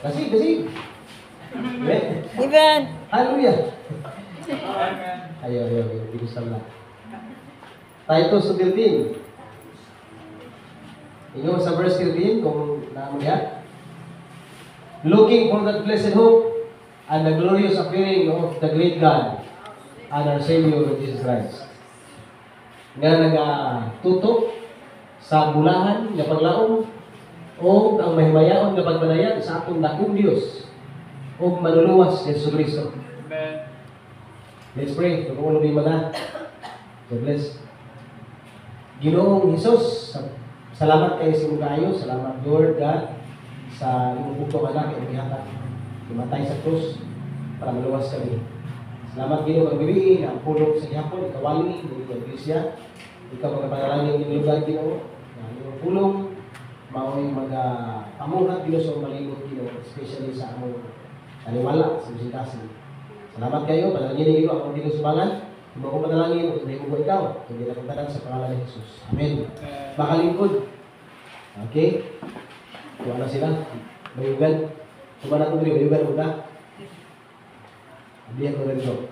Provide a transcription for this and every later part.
Kasi. Amen. Hallelujah. Ayo. Bisa lang. Titus 13. Inyo sa verse 13, kung naamaya. Looking for that blessed hope and the glorious appearing of the great God and our Savior Jesus Christ. Nga nagatutok sa bulahan nga paglaom o ang mahimayaon nga pagbanayad sa atong dakong Dios o manuluwas ni Jesus Kristo. Amen. Let's pray. Kung ano mga God bless. Ginoong Hesus, salamat kayo sa mga kayo. Salamat Lord God sa imong bugtong anak at ihatag. Tumatay sa krus para maluwas kami. Salamat Ginoo kang bibiin ang pulong sa gihapon, ikawali, ng iglesia. Ikaw magapanalangin ng lugar Ginoo. Na iyong pulong mao'y magapamuhat Ginoo sa malibot Ginoo, especially sa among kaniwala sa musikasin. Salamat kayo, panalangin Ginoo ang Ginoo sumangan. Kung ako manalangin, kung hindi mo ikaw, hindi na kong sa pangalan ni Jesus. Amen. Makalingkod. Okay? Kuha na sila. Bayugan. Kuha na ito rin. Bayugan mo na. Abihan ko rin ito.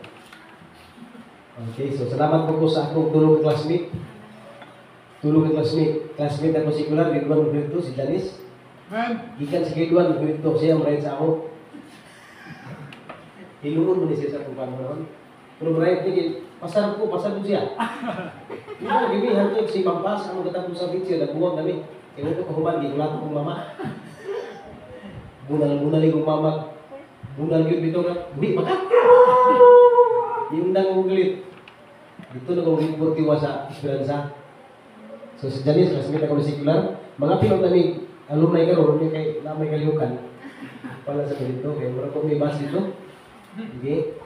Okay, so salamat po sa akong tulong classmate. Tulong classmate. Classmate ako si Kular, grade 1 grade 2, si Janice. Gikan si grade 1 grade 2, siya marahil sa ako. Ilungon mo ni siya sa kung paano naman. Pero marahil tingin, pasar ko siya. Yung gibihan ko si Pampas, ang katapos sa video, nagbuwag kami. Kaya ko kahuman, gigulat kong mama. Bunal yung mama. Bunal yun dito na, buhi, maka! Yung nang ulit. Dito na kong reportiwa sa Esperanza. So si Janice, classmate ako na sikular. Mga pilot namin, alumni ka ron, kay namay kalihukan. Pala sa ganito, kaya marang ko may bus dito. Okay.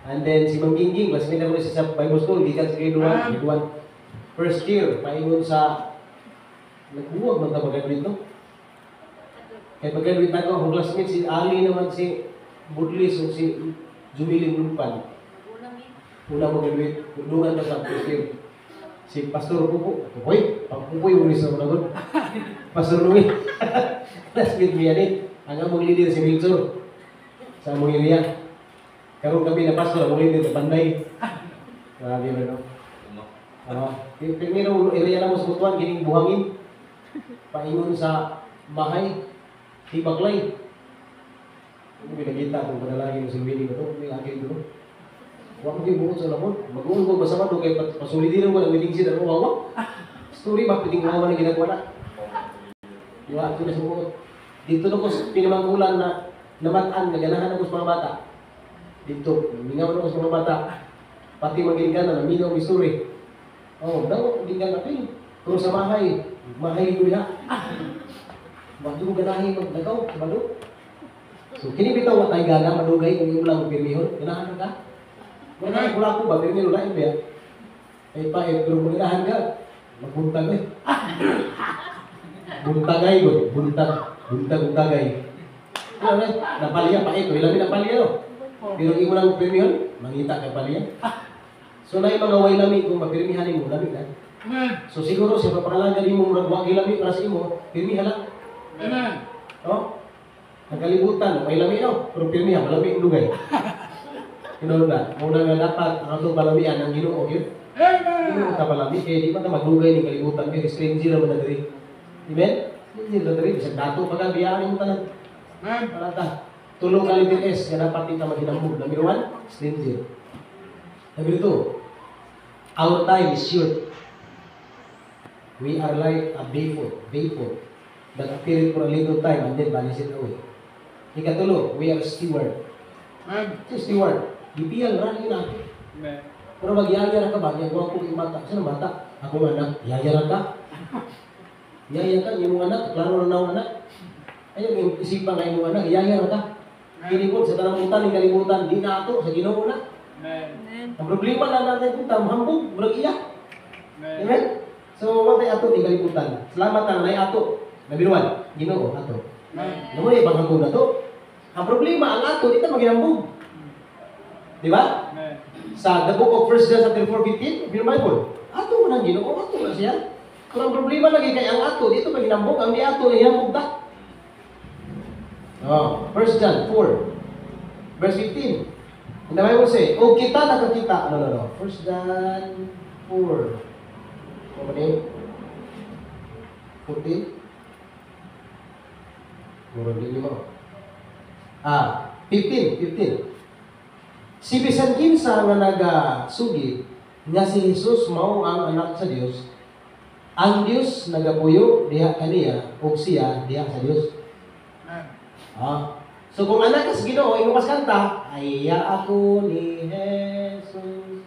And then si Mang Gingging, classmate ako na sa Bible School, gikan sa grade 1, grade 1. First year, paingon sa nagbuwag man ta pag-graduate no? Kaya pag-graduate na ako, akong classmate, si Ali naman, si Budlis, o si Jumilin Lumpan. Una ko graduate, tulungan na sa first year. Si Pastor Pupo, Pupoy, Pupoy, ulis na ko na doon. Pastor Louie, classmate niya ni, ang among leader si Milsor, sa among area. Karong kami na pastor, among leader sa Panday. Grabe ba no? Primero, area na mo sa Butuan, gining buhangin. Paingon sa bahay, Tibaglay. Ano binagita kung panalangin sa Luwini ba ito? May lagi ito. Huwag mo bukod sa lamon. Mag-uong ko basta ito, kaya pasulitin mo ng meeting seat. Ano wawa? Story ba? Piting wawa na ginagawa na. Diba? Ito na sa bukod. Dito na ko pinamangkulan na namataan, naganahan ako sa mga bata. Dito, mingawan ako sa mga bata. Pati maginggan na, naminaw ang story. Oh, daw, maginggan natin. Pero sa mahay ko na. Bago ganahin magnagaw, sabado. So, kinibitaw wa tayo gana, madugay, kung yung lang pirmihon. Ganahan ka? Ganahan ko lang ko ba, pirmihon lang ba? Ay pa, pero ganahan ka, magbuntag eh. Buntagay ko, buntagay. Ano na, napalya pa ito, ilamin napalya no? Pero yung lang pirmihon, mangita kay palya. So, na yung mga way lamin, kung mapirmihanin mo, lamin na. So siguro sa papangalaga din mo murag wa gilami para sa imo, pirmi hala. Amen. No? Nagkalibutan, may lami no, pero pirmi ha, malami ang lugay. Tinulog na, muna nga dapat ang atong palamian ang Ginoo yun. Hindi mo ka palami, kaya di ba na maglugay ng kalibutan, kaya stranger naman na diri. Amen? Stranger na diri, bisag dato pagka biyaan mo tanan. Para ta, tulong kalitin S, nga dapat kita maginambog. Number 1, stranger. Number 2, our time is short. We are like a vapor that appeared for a little time and then vanishes away. Ikatulo, we are steward. Steward, ipiyal rani natin. Pero magyaya ka ba? Yan ko ako yung mata. Saan ang mata? Ako anak, yaya ka? Yaya ka, yung anak, klaro na ang anak. Ayun, yung isipan nga yung anak, yaya ka? Kinikot sa tanang kalimutan, di na ato, sa Ginoo na. Ang problema lang natin kung tamhambog, murag iyak. Amen? So, what ay ato ni kalibutan? Salamat na nay ato. Nabiruan, Ginoo ato. Namoy ibang hanggo na to. Ang problema ang ato dito maginambog. Di ba? Sa the book of 1 John chapter 4:15, Bible. Ato man ang Ginoo, ato na siya. Kung ang problema lagi kay ang ato dito maginambog, ang di ato na hinambog ta. Oh, 1 John 4, verse 15. And the Bible say, o kita nakakita. No. 1 John 4. Ano ba 14? Murag di mo. 15. Si bisan kinsa nga nagasugid nga si Jesus mao ang anak sa Dios, ang Dios nagapuyo diha kaniya ug siya diha sa Dios. So kung anak ka sa Ginoo, imo pas kanta, iya ako ni Jesus.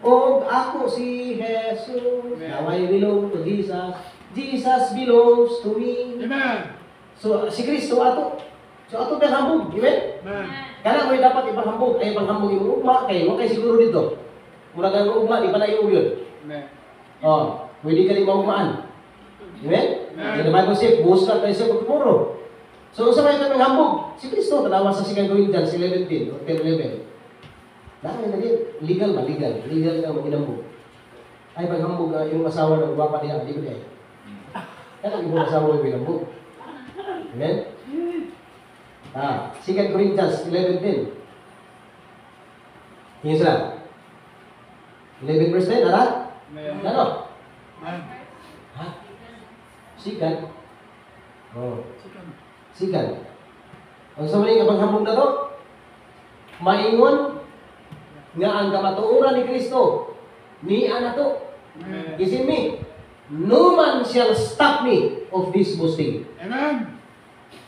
O ako si Jesus. Now I belong to Jesus. Jesus belongs to me. Amen. So si Kristo ato. So ato hambog, amen? Amen. Kana mo dapat ipanghambog, ay panghambog yung ugma kay mo kay siguro dito. Mura kang ugma di pa na yung yun. Amen. Oh, pwede ka rin maugmaan. Amen? Amen. So the Bible says, buhos ka tayo sa pagkumuro. So, sa mga kami hambog, si Kristo, tanawa sa 2 Corinthians 11:10 or 10:11. Dahil na din, legal ba? Legal ka mag-inambog. Ay, paghambog yung asawa ng bapa niya, di ba niya? Kaya yung asawa yung inambog. Amen? 2 Corinthians 11:10. Yung sila. 11 verse 10, ala? Amen. Ano? Amen. Ha? Sikat? Oh. Sikat. Ang sa mga kapaghambog na to, maingon nga ang kamatuoran ni Kristo, ni ana to, Amen. isin me, no man shall stop me of this boasting Amen.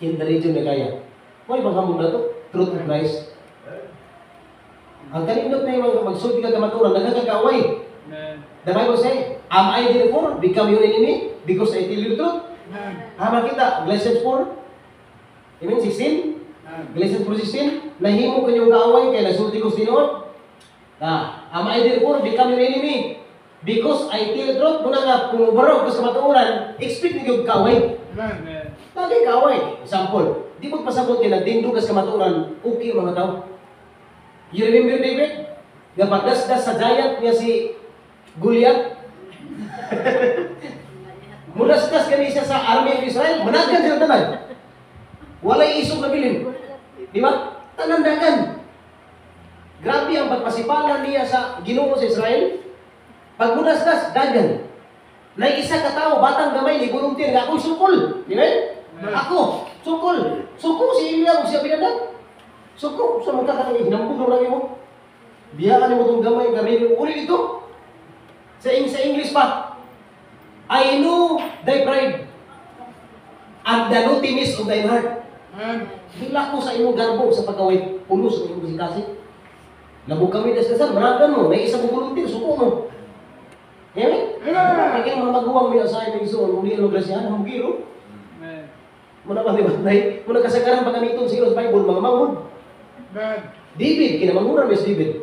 in the region na kaya. May paghambog na to, truth of Christ. Ang kanindot na yung magsulti ka kamatuoran, nagkakaway. Amen. The Bible say, am I therefore become your enemy because I tell you the truth? Amen. Hama kita, Galatians 4, Amen, 16, Galatians 4:16, nahimo kanyong kaaway kay nasulti ko sinuot. Am I therefore become your enemy because I tell the truth? Muna nga, kung ubarog ko sa matuuran, expect niyo kaaway. Amen. Lagi kaaway. Example, di mo pasabot kay nagdindog ka sa matuuran, okay mga tao. You remember David? Nga pagdasdas sa giant niya si Goliath. Mudasdas kani siya sa army of Israel, managan sila tanan. Walay isog na bilin. Di ba? Tanandagan. Grabe ang pagpasipalan niya sa Ginoo sa Israel. Pag mudasdas, dagan. Na isa ka tao, batang gamay, ni volunteer nga ako'y sukol. Di ba? Ako, sukol. Suko si Ilya, huwag siya pinadag. Suko, sa mga kakatang hinambog na lang mo. Biyakan mo itong gamay, gamay. Uli ito. Sa English pa. I know thy pride and the naughtiness of thy heart. Amen. Hila ko sa imong garbo sa pagkaway pulos sa imong kasi. Labog kami dasdasan, managan mo, may isang volunteer, suko mo. Amen? Amen. Kaya mga maguwang may asahin ng iso, muli ang grasyahan, ang giro. Amen. Muna ba dibatay? Muna kasagaran pa kami itong siguro sa Bible, mga manghod. Amen. David, kinamanghuran mes David.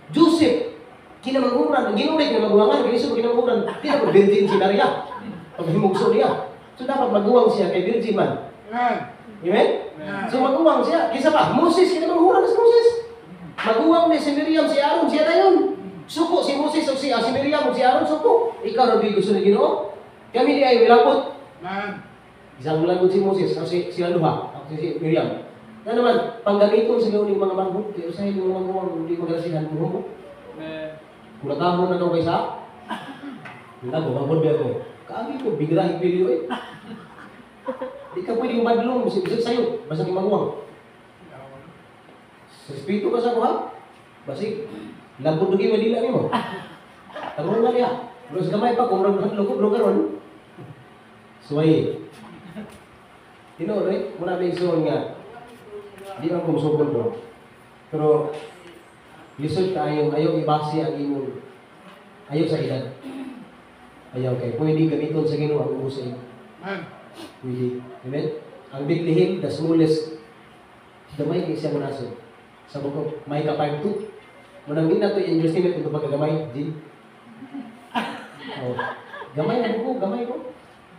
Joseph, kinamanghuran. Ang ginulay, kinamanghurangan. Kiniso, kinamanghuran. Di na virgin si Maria. Pag himugso niya. So dapat maguwang siya kay virgin man. Amen. Amen? So maguwang siya. Kisa pa, Moses, kinamanghuran na si Moses. Maguwang ni si Miriam, si Aaron, siya na yun. Suko si Moses o si Miriam o si Aaron, suko. Ikaw na gusto na Ginoo. Kami di ay wilapot. Amen. Isang lagot si Moses, o si Aluha, o si Miriam. Na naman, panggamiton sa gawin ng mga manghod, kaya usahin ng mga manghod, hindi magrasihan mo mo. Amen. Kulatahon na daw kaysa. Hindi ko, manghod ba ako? Kaagi ko, bigrahin pilyo eh. Di ka pwedeng madlong, bisag sa'yo, basta kang manguwang. Respeto ka sa ako ha? Basig, labot na kayo madila niyo. Tarong nga niya. Pero sa gamay pa, kung rong karon. Suway. Tinoy, muna na isuon nga. Di man kung subol ko. Pero, lisod ka ayaw ibase ang imong, ayaw sa edad. Ayaw kay, pwede gamiton sa Ginoo ang usay. Amen. Pwede. Amen? Ang Bethlehem, the smallest, gamay kay siya munaso. Sa bukog, may kapag to. Manangin na to yung investment ito pagkagamay, Jin. Oh. Gamay na buko, gamay ko.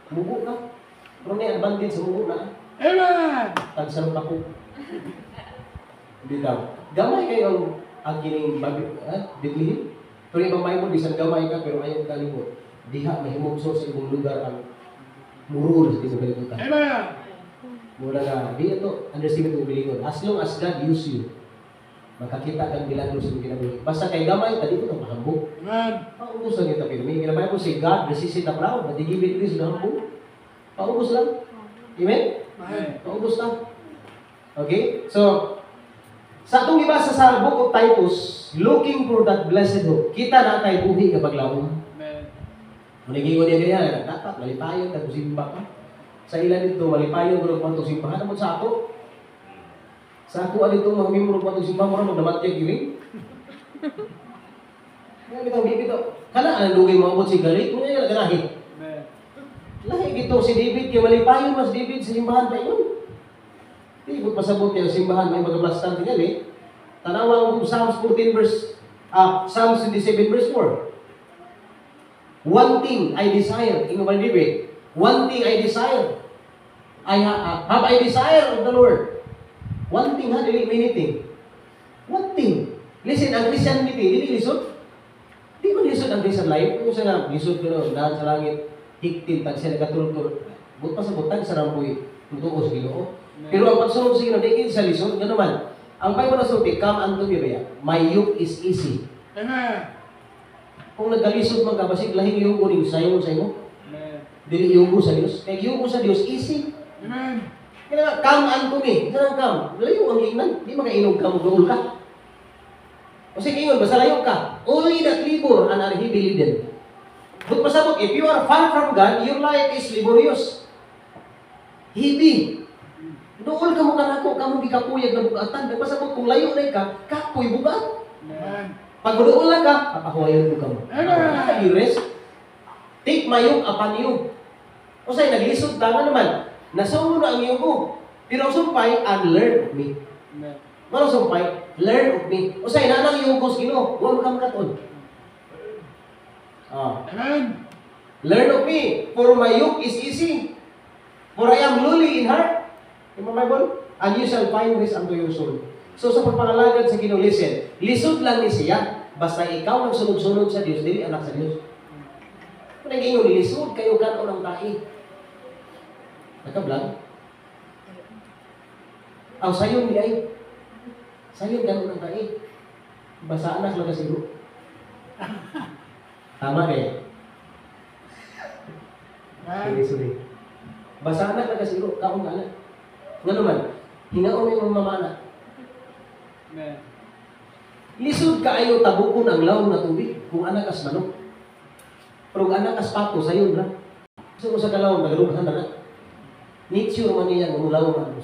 Mugo ka. Pero may advantage sa mugo na. Amen. Tansarong ako. Hindi daw. Gamay kayo ang kining Bethlehem. Pero ibang may mo, bisan gamay ka, pero ayaw kalimot. Diha, mahimugso sa ibang lugar ang murul sa ibang kalimutan. Amen. Mula nga, di ito, understatement mo bilingon. As long as God use you, makakita kang milagro sa kinabuhi. Basta kay gamay, tadi ko itong mahambog. Amen. Paubos lang yung tapilmi. Kinabaya ko si God, resist the proud, but they give it grace na hambog. Paubos lang. Amen? Amen. Paubos lang. Okay? So, sa itong ibasa sa book of Titus, looking for that blessed hope, kita na kay buhi kapag laong. Amen. Manigingon niya ganyan, dapat malipayon ka kung simba ka. Sa ilan dito, malipayon ko ng simbahan naman sa ako. Sa ako, dito, mga mimuro pa itong simbahan, mara magdamat niya giring. Kaya bitang bibito. Kana, anong lugay mo abot si Galit? Kung yan, ganahin. Amen. Lahi gito si David, kaya malipayon mas David sa simbahan pa yun. Di ko pasabot kayo simbahan, may magablastan tingali. Tanawang Psalms 14 verse, Psalms 27 verse 4. One thing I desire, ino ba David? One thing I desire. Have I desire of the Lord. One thing ha, dili many thing. One thing. Listen, ang Christianity, dili lisod. Di ko lisod ang Christian life. Kung siya nga, lisod ko na, dahil sa langit, hiktin, tag siya nagkatulog-tulog. But pa sa butang, sa rampoy, tutuko sa Ginoo. Pero ang pagsunod sa Ginoo, di sa lisod, gano'n naman. Ang Bible na sulti, come unto me, my yoke is easy. Amen. Kung nagkalisod man ka, basig lahing yugo rin sa'yo sa imo. Amen. Dili yugo sa Dios. Kaya yugo sa Dios, easy. Amen. Kaya nga, come unto me. Saan ang come? Layo ang ingnan. Di makainog ka, mag-uul ka. O sige, ingon, basta layo ka. Only that labor and are heavy laden. But pasabot, if you are far from God, your life is laborious. Heavy. Doon ka mo kanako, ka mo gikapuyag na bugatan. Pasabot, kung layo na ka, kapoy bugat. Amen. Pag doon lang ka, papahuayan mo ka mo. Amen. You rest. Take my yoke upon you. O sa'yo, naglisod ka nga naman. Nasumo na ang iyong ko. Pero ang sumpay, and learn of me. Amen. Ano sumpay? Learn of me. O sa'yo, nanang iyong ko, Ginoo. Huwag kang katon. Amen. Learn of me, for my yoke is easy. For I am lowly in heart. In my Bible, and you shall find rest unto your soul. So sa pagpangalagad sa Ginoo, listen, lisod lang ni siya, basta ikaw ang sunod-sunod sa Diyos, dili anak sa Diyos. Kung nag-ingon, lisod kayo kanon ang tahi. Nagkablang. Ang sayon ni ay, sayon kanon ang tahi. Basta anak lang kasi bro. Tama kaya? Sorry. Basa anak na kasi kaong ka anak. Nga naman, hinaon yung mama anak. Amen. Lisod ka ayo tabukon ang lawom na tubig kung anak kas manok. Pero kung anak kas pato, sayon na. Gusto mo sa kalawom, nagalubahan na na. Nature man niya kung lawom na.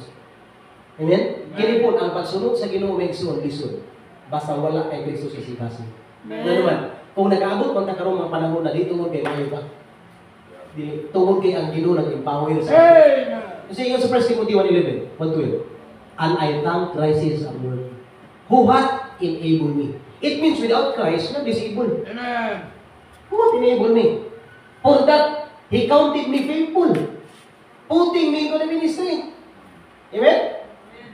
Amen? Kini po, ang pagsunod sa Ginoo may igsoon, lisod. Basta wala kay Kristo sa sibasi. Nga naman, kung nag-aabot man ta karong mga panahon na dito mo kay mayo ka. Di tungod kay ang Ginoo nag-empower sa Amen. kasi yung sa 1 Timothy 1:11, 1:12. And I thank Christ is our Lord, who hath enabled me. It means without Christ, not disabled. Amen. Who hath enabled me? For that, He counted me faithful, putting me into the ministry. Amen?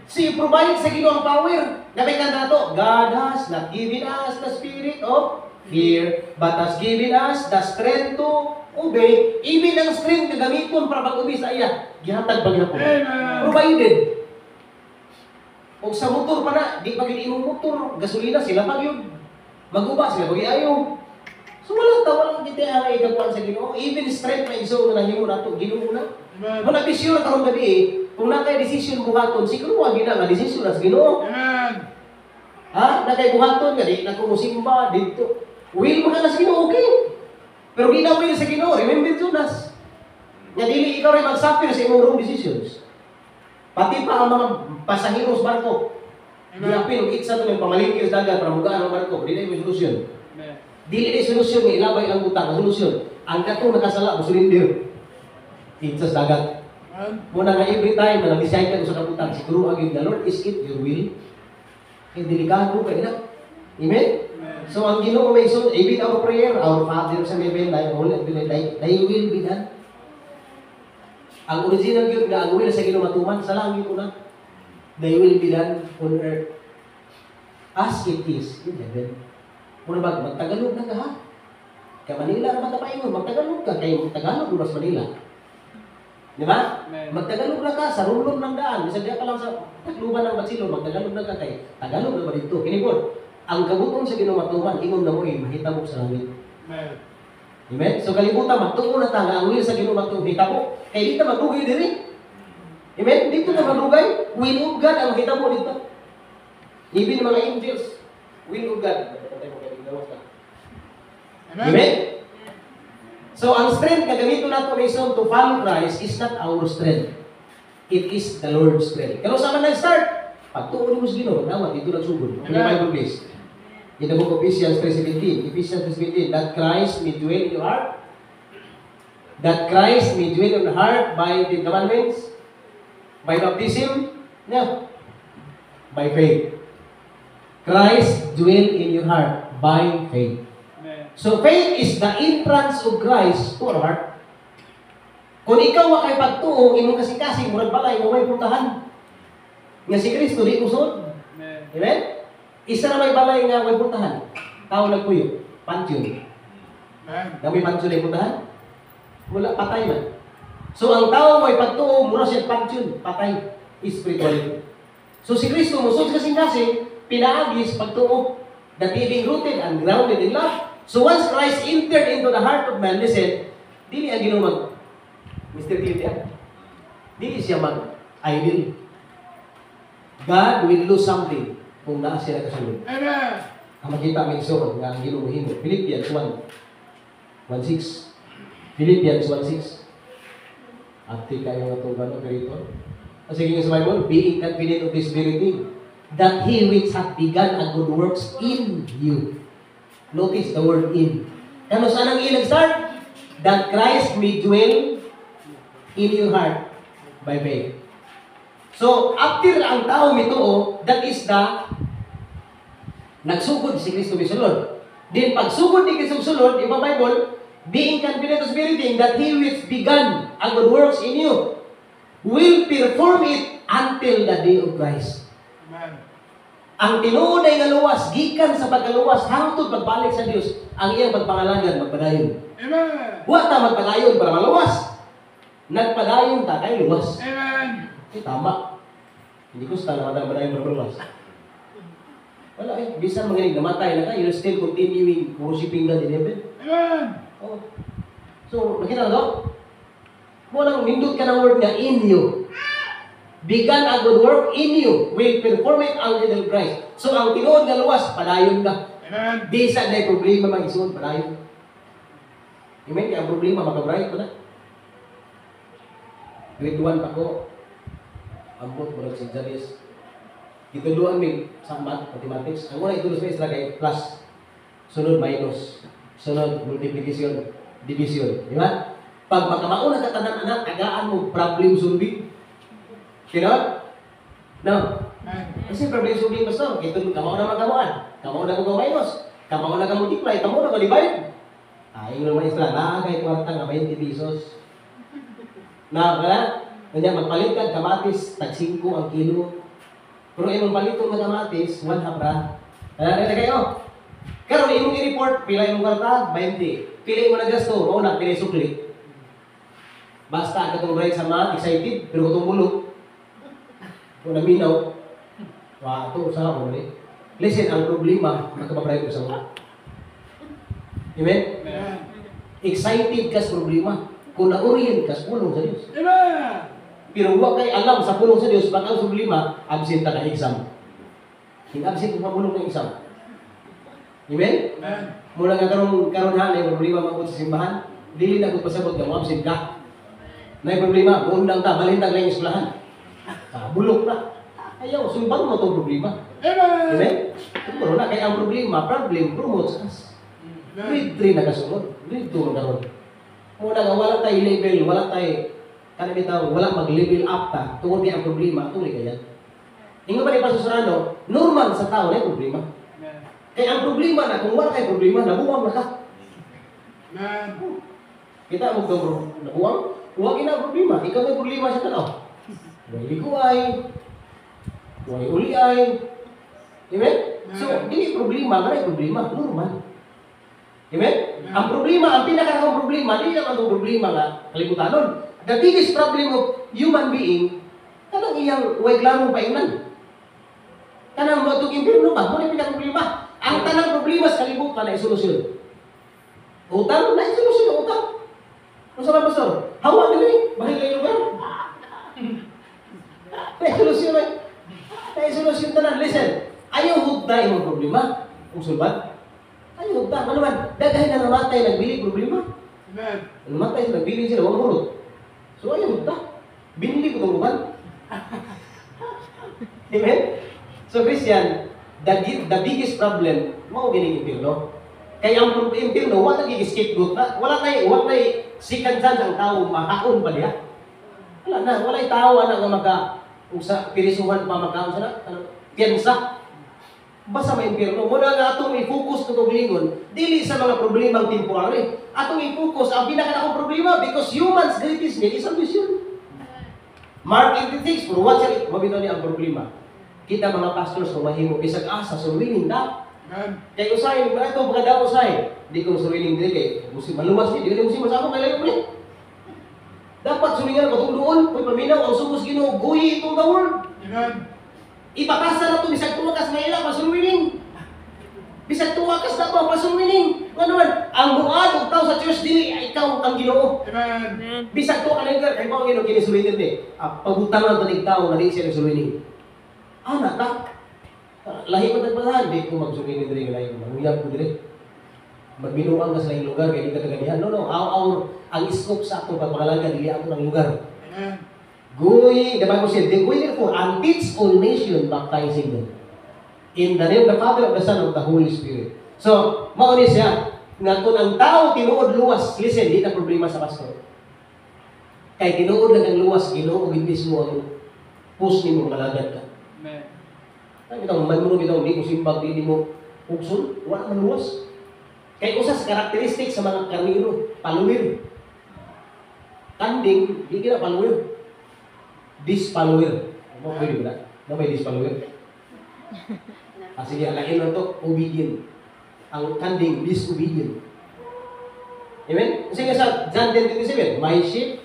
So you provide sa Ginoo ang power. Nabikan na to, God has not given us the spirit of fear, but has given us the strength to obey. Even ang strength na gamiton para pag-ubi sa iya, gihatag pa gihapon. Amen. Provided. O sa motor pa na, di pa gini imong motor, gasolina sila pa yun. Maguba sila pag ayaw. So walang kita ang ikapuan sa Ginoo. Even strength na iso na nahimo nato, Ginoo na. Amen. Kung nabisyon karong gabi, kung nakay desisyon buhaton, siguro wag gina nga desisyon sa Ginoo. Amen. Ha? Nakay buhaton nga di na kumusimba dito. Will mo ka na sa Ginoo, okay. Pero di na will sa Ginoo, remember Judas. Nga dili ikaw rin magsuffer sa imong wrong decisions. Pati pa ang mga pasahero sa barko. Di apil, itsa ito yung pamalingkir sa dagat para mugaan ang barko. Di na yung solusyon. Amen. Dili na yung solusyon nga ilabay ang utang. Ang solusyon, ang katong nakasala mo sulindir. Itsa sa dagat. Amen. Muna nga every time na nag-decide ka sa kaputang, siguro ang the Lord is it your will. Kaya delikado ka na. Amen? So ang Ginoo may so, even our prayer, our Father sa heaven, thy will be done. Ang original yun nga, ang will sa Ginoo matuman, sa langit ko na. Thy will be done on earth as it is in heaven. Muna ba, magtagalog na ka ha? Kaya Manila naman tapain mo, magtagalog ka. Kaya magtagalog mas Manila. Di ba? Amen. Magtagalog na ka sa rulong ng daan. Bisag ka lang sa takluban ng Batsilon, magtagalog na ka kay Tagalog na ba dito? Kinipon, ang kabuton sa ginumatuman, ingon na mo mahitabo sa langit. Amen. Amen? So kalibutan, magtuon na ta nga ang will sa ginumatuman, hitabo. Kaya dito magdugay diri. Amen? Dito na magdugay, will of God ang hitabo dito. Even mga angels, will of God. Amen. Amen? So, ang strength na ganito nato Mason to follow Christ is not our strength. It is the Lord's strength. Kano sa man nag-start? Pagtuon mo sa Ginoo, nawat dito nagsugod. Open your Bible please. In the book of Ephesians 3:17, Ephesians 3:17, that Christ may dwell in your heart. That Christ may dwell in your heart by the commandments, by baptism, no, by faith. Christ dwell in your heart by faith. So faith is the entrance of Christ to our heart. Kung ikaw wa kay pagtuo, imong kasing-kasing murag balay mo may puntahan. Nga si Kristo di usod. Amen. Isa na may balay nga may puntahan. Tao nagpuyo, pansyon. Nga may pansyon ay puntahan? Wala, patay man. So ang tao may pagtuo, mura siya pansyon, patay, spiritually. So si Kristo musod kasing-kasing, pinaagis pagtuo, that he being rooted and grounded in love. So once Christ entered into the heart of man, listen, dili ang ginumag, Mr. Cliff, dili siya mag-idol. God will do something kung naa siya nakasunod. Amen. Ang makita may soon nga ang ginumuhin. Philippians 1:6. Philippians 1:6. Ati kayo nga itong gano'n operator. Kasi nga sa Bible, being confident of this very thing, that He which hath begun a good works in you. Notice the word in. Ano saan ang nag-start? That Christ may dwell in your heart by faith. So, after ang tao mituo, that is the nagsugod si Kristo misulod. Then, pagsugod ni Kristo misulod, in the Bible, being confident of very thing, that He which begun a good works in you will perform it until the day of Christ. Amen. Ang tinuod ay nga luwas, gikan sa pagkaluwas, hangtod pagbalik sa Dios, ang iyang pagpangalagan, magpadayon. Amen. Wa ta magpadayon para maluwas. Nagpadayon ta kay luwas. Amen. Tama. Hindi ko sa naman padayon para maluwas. Wala bisan magaling namatay na ka, you're still continuing worshiping God in heaven. Amen. Oh. So, nakita na to? Mo nang nindot ka ng word nga in you. Began a good work in you, will perform it until Christ. So, ang tinuod nga luwas, padayon ka. Amen. Di sa na problema mag-isuon, padayon. Amen? Kaya ang problema, makabright pa na. Grade 1 pa ko, ambot mo si Janice. Gituluan mi sa mathematics. Ang una itulos mi isla kay plus, sunod minus, sunod multiplication, division. Di ba? Pag makamauna ka tanan anak, agaan mo problem solving. Kinot? No. Kasi problem solving pastor, ito kamo na magamuan. Kamo na mo minus, kamo na ka multiply, kamo na ka divide. Ay, yung naman isla, naagay kwarta nga 20 pesos. Na, wala? Kanya magpalit ka, kamatis, tag 5 ang kilo. Pero imong palitong nga kamatis, 1 habra. Kaya kayo. Karon imong i-report, pila imong kwarta, 20. Pila imong nagasto, mauna, pila sukli. Basta katong bright sa mga excited, pero katong bulok. Kung naminaw, ito, usaha ko rin. Listen, ang problema, nakapabright ko sa mga. Amen? Amen. Excited ka sa problema. Kung na-orient ka sa pulong sa Diyos. Amen. Pero huwag kayo alam sa pulong sa Diyos, pag ang problema, absent ka ng exam. Absent ka pulong ng exam. Amen? Amen. Mula nga karon ha, na yung problema magpunta sa simbahan, dili na kung pasabot ka, absent ka. Na yung problema, buundang ta, balintang lang yung eskwelahan. Bulok na. Ayaw, sumpang mo itong problema. Amen. Amen? Siguro na, kaya ang problema, problem promotes us. Grade 3 na kasunod. Grade 2 na karoon. Muna nga, wala tayo level, wala tayo, wala mag-level up ta, tungkol kaya ang problema, tuloy kaya. Hingo ba ni Pastor Serrano, normal sa tao na yung problema. Kaya ang problema na, kung wala kayo problema, nabuwang na ka. Amen. Kita mo ito, nabuwang? Huwag ina problema, ikaw may problema sa tanaw. Huwag likuay, huwag uliay. Amen? So, hindi problema, maray problema, normal. Amen? Ang problema, ang pinakakang problema, hindi naman itong problema nga kalibutanon. The biggest problem of human being, kanang iyang way klaro paingnan. Kanang mo itong impirno ba? Muna pinaka-problema. Ang tanang problema sa kalibutan na isolusyon. Utang? Na isolusyon ang utang. Ano sa mga pastor? Hawa nila eh. Bahil kayo lugar. Na isolusyon eh. Na isolusyon tanan. Listen, ayaw hugda yung problema. Kung sulbat. Ayaw hugda. Ano man? Dagahin na namatay, nagbili problema. Amen. Namatay, nagbili sila, huwag mahulog. So ayaw hugda. Binili ko itong uban. Amen? So Christian, the biggest problem, mao gining impirno. Kaya ang impirno, wala naging scapegoat na. Wala tayo second chance ang tao makaon pa diya. Wala na, wala yung tao na nga kung sa pirisuhan pa makaon sa na, piyansa. Basta may impirno. Muna nga atong i-focus itong lingon, dili sa mga problemang temporary. Atong i-focus ang pinaka-akong problema because humans' greatest need is ambition. Mark 86, for what shall it, mabito niya ang problema. Kita mga pastors kung mahimo bisag asa sa winning da. Amen. Kay usay mga ito pagka daw usay. Di ko sa winning dili kay musi maluwas ni, dili musi masako kay layo ni. Dapat sulingan katong doon, kay paminaw ang sugos Ginoo guyi itong the world. Amen. Ipakasa na to bisag tuwa kas maila pasul winning. Bisag tuwa kas daw pasul winning. Ano man, ang buad ug taw sa church dili ay ikaw ang Ginoo. Amen. Bisag tuwa ka lang kay mao Ginoo kini sulinin ni. Pagutangan tanig tawo nga di siya sulinin. Anak ka. Lahi ko tagpasahan, di ko magsugin ni diri lahi ko. Manguyab ko diri. Magbinuang ka sa laing lugar kay di ka taganihan. No, ang scope sa atong pagpangalaga dili ako ng lugar. Amen. Goy, the Bible said, they go therefore and teach all nation, baptizing them in the name of the Father, of the Son, of the Holy Spirit. So, mao ni siya nga kung ang tao tinuod luwas, listen, di na problema sa pastor. Kay tinuod lang ang luwas, Ginoo mismo ang push nimo malagad ka. Amen. Ay, bitaw, manmuro bitaw, hindi ko simbag, hindi mo ukson, wala man luwas. Kaya usas karakteristik sa mga karniro, paluwir. Kanding, di kina paluwir. Dispaluwir. Ano pwede ba na? Ano may dispaluwir? Sige, alain lang ito, obedient. Ang kanding, disobedient. Amen? Sige sa John 10:27, my sheep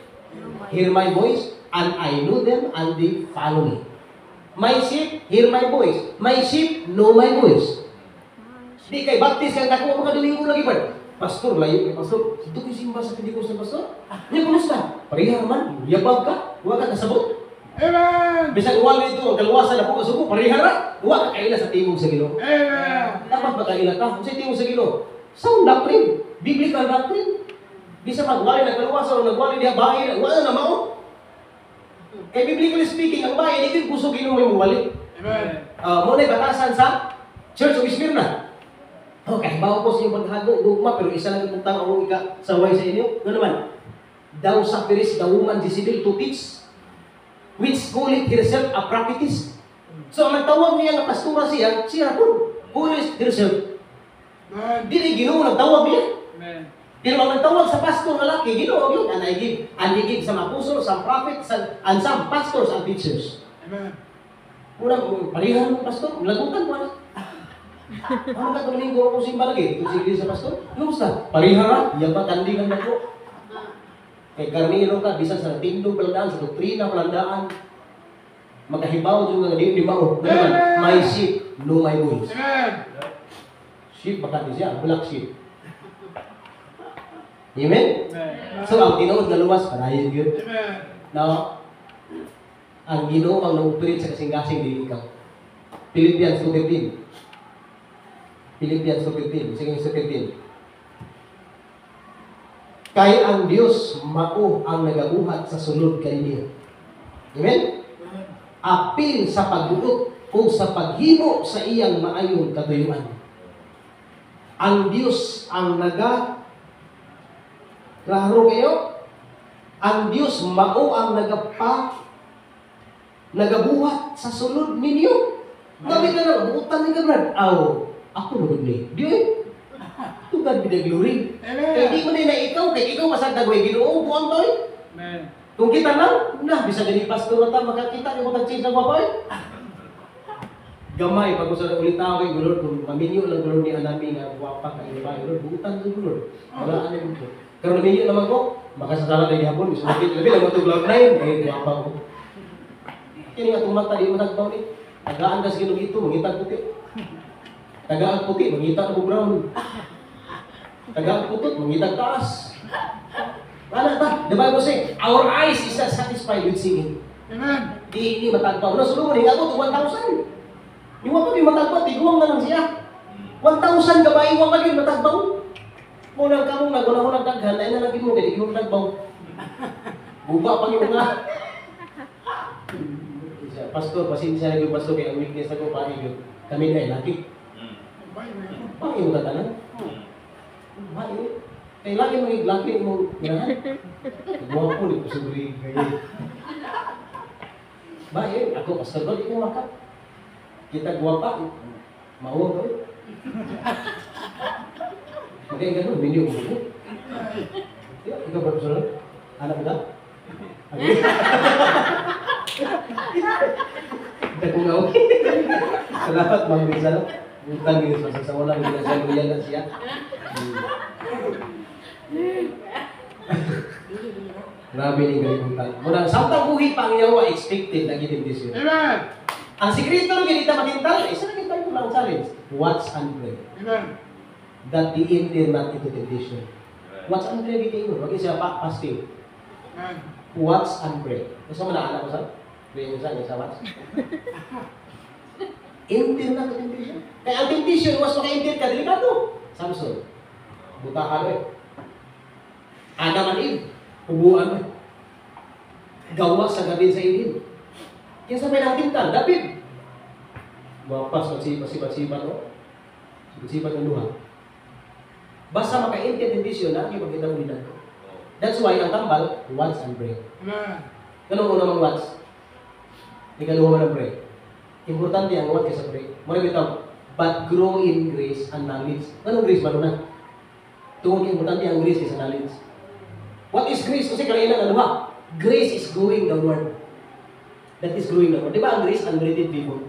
hear my voice, and I know them, and they follow me. My sheep hear my voice. My sheep know my voice. Di kay baptis kang dako mga domingo lagi ba? Pastor, layo kay pastor. Ito ko simba sa Pentecost ng pastor. Ni kumusta? Parihar man, yabag ka, wa ka kasabot. Amen. Bisag wala ito ang kalwasan na po kasuko, parihar ra. Wa ka kaila sa tingog sa Ginoo. Amen. Dapat ba kaila ka? Sa tingog sa Ginoo. Sound doctrine, biblical doctrine. Bisa magwali na kalwasan o nagwali diha bahay, wala na mao. Kay biblically speaking, ang bahay di kusog Ginoo may mawali. Amen. Mo na batasan sa Church of Smyrna. Okay, bawa po sa inyong paghago, dugma, pero isa lang itong tao ang ikasaway sa inyo. Ano naman? Thou sufferest the woman Jezebel to teach, which calleth herself a prophetess. So, ang nagtawag niya nga pastora siya po, calleth herself. Amen. Dili Ginoo nagtawag niya. Amen. Pero ang nagtawag sa pastor na laki, Ginoo yun. And I give some apostles, some prophets, and some pastors and teachers. Amen. Unang, parihan mo pastor, lagutan mo na. Ano ka itong linggo ako simba lagi? Ito sige sa pastor? Kumusta? Parihara, yan ba tandingan na po? Kay karniro ka, bisan sa tindog palandaan, sa doktrina palandaan. Magkahibaw yung mga di-mao. My sheep know my voice. Amen. Sheep, baka di siya, black sheep. Amen? Amen. So, ang tinuod na luwas, parahin yun. Amen. Now, ang Ginoo ang nag-operate sa kasing-kasing dili ikaw. Philippians 2:13. Philippians 2:15. Sige, 2:15. Kay ang Dios mao ang nagabuhat sa sulod kaniya. Amen? Apil sa pagbuot o sa paghimo sa iyang maayong katuyuan. Ang Dios ang klaro kayo? Ang Dios mao ang nagabuhat sa sulod ninyo. Nabi ka na, buutan ni ka, Brad. Ako nagod ni. Di eh. Tugad bida glory. Amen. Kaya di mo na ikaw, kaya ikaw masagdag way Ginoo, buwan to eh. Amen. Kung kita lang, bisa gani pastor na ta, makakita, yung mag-change ng babae. Gamay, pag gusto na ulit tao kay Lord, kung maminyo lang Lord ni Anami nga, wapa ka yung babae, Lord, buutan ko Lord. Wala ano yung po. Pero namiyo naman ko, makasasala na gihapon, gusto makita labi lang matug cloud 9, eh guwapa ko. Kini nga tumata di matagbaw ni. Tagaan ka sa ito, mangitag puti. Tagaan puti, mangitag mo brown. Tagaan putot, mangitag taas. Wala ta, the Bible say, our eyes is not satisfied with seeing. Amen. Di matagbaw. Wala sulungan, hinga ko 1,000. Yung pa di matagbaw, tiguang na lang siya. 1,000 ka ba, iwang ka din matagbaw? Munang ka mong naguna-unang daghan, ay nalagin mo, kaya iwang matagbaw. Buba pang yung nga. Pastor, pasensya na yung pastor, kaya ang weakness na ko, paano yun? Kami na ay laki. Paano yung tatanan? Paano yun? Kaya lagi mo yung laki mo, ganahan. Nagawa ko, di ko sabri kayo. Ba, yun, ako, pastor ko, di ko makat. Kita guwapa, mauwa ko. Magkaya gano'n, hindi ko mo. Ikaw ba, pastor? Anak mo na? Kita kong ngaw. Salamat, Mang Rizal. Utang yun sa sasawalan, hindi na siya loyal na siya. Grabe ni galibutan. Muna, samtang buhi pa ang yawa, expected na ginindisyon. Amen. Ang sikreto ng ganita matintal, isa na kita ko lang challenge. Watch and pray. Amen. That the enter not into temptation. Watch and pray, bitin mo. Wag siya pa, fasting. Amen. Watch and pray. Gusto mo na anak ko sa? Pray mo sa watch. Enter not into temptation. Kaya ang temptation, was maka-enter ka, delikado. Samson. Buta ka rin. Adam and Eve. Hubuan mo. Gawa sa gabi sa Eden. Yan sa may natintal, David. Mapas, magsipat-sipat, no? Sipat ng luha. Basta maka-enter temptation na, yung pagkita mo nila. That's why, ang tambal, watch and pray. Amen. Ganun mo namang watch. Ikaluha mo ng pray. Importante ang watch kaysa pray. Marami ito, but grow in grace and knowledge. Anong grace ba na? Tungkol importante ang grace kaysa knowledge. What is grace? Kasi kalainan, ano ba? Grace is growing the word. That is growing the word. Di ba ang grace, unrated people?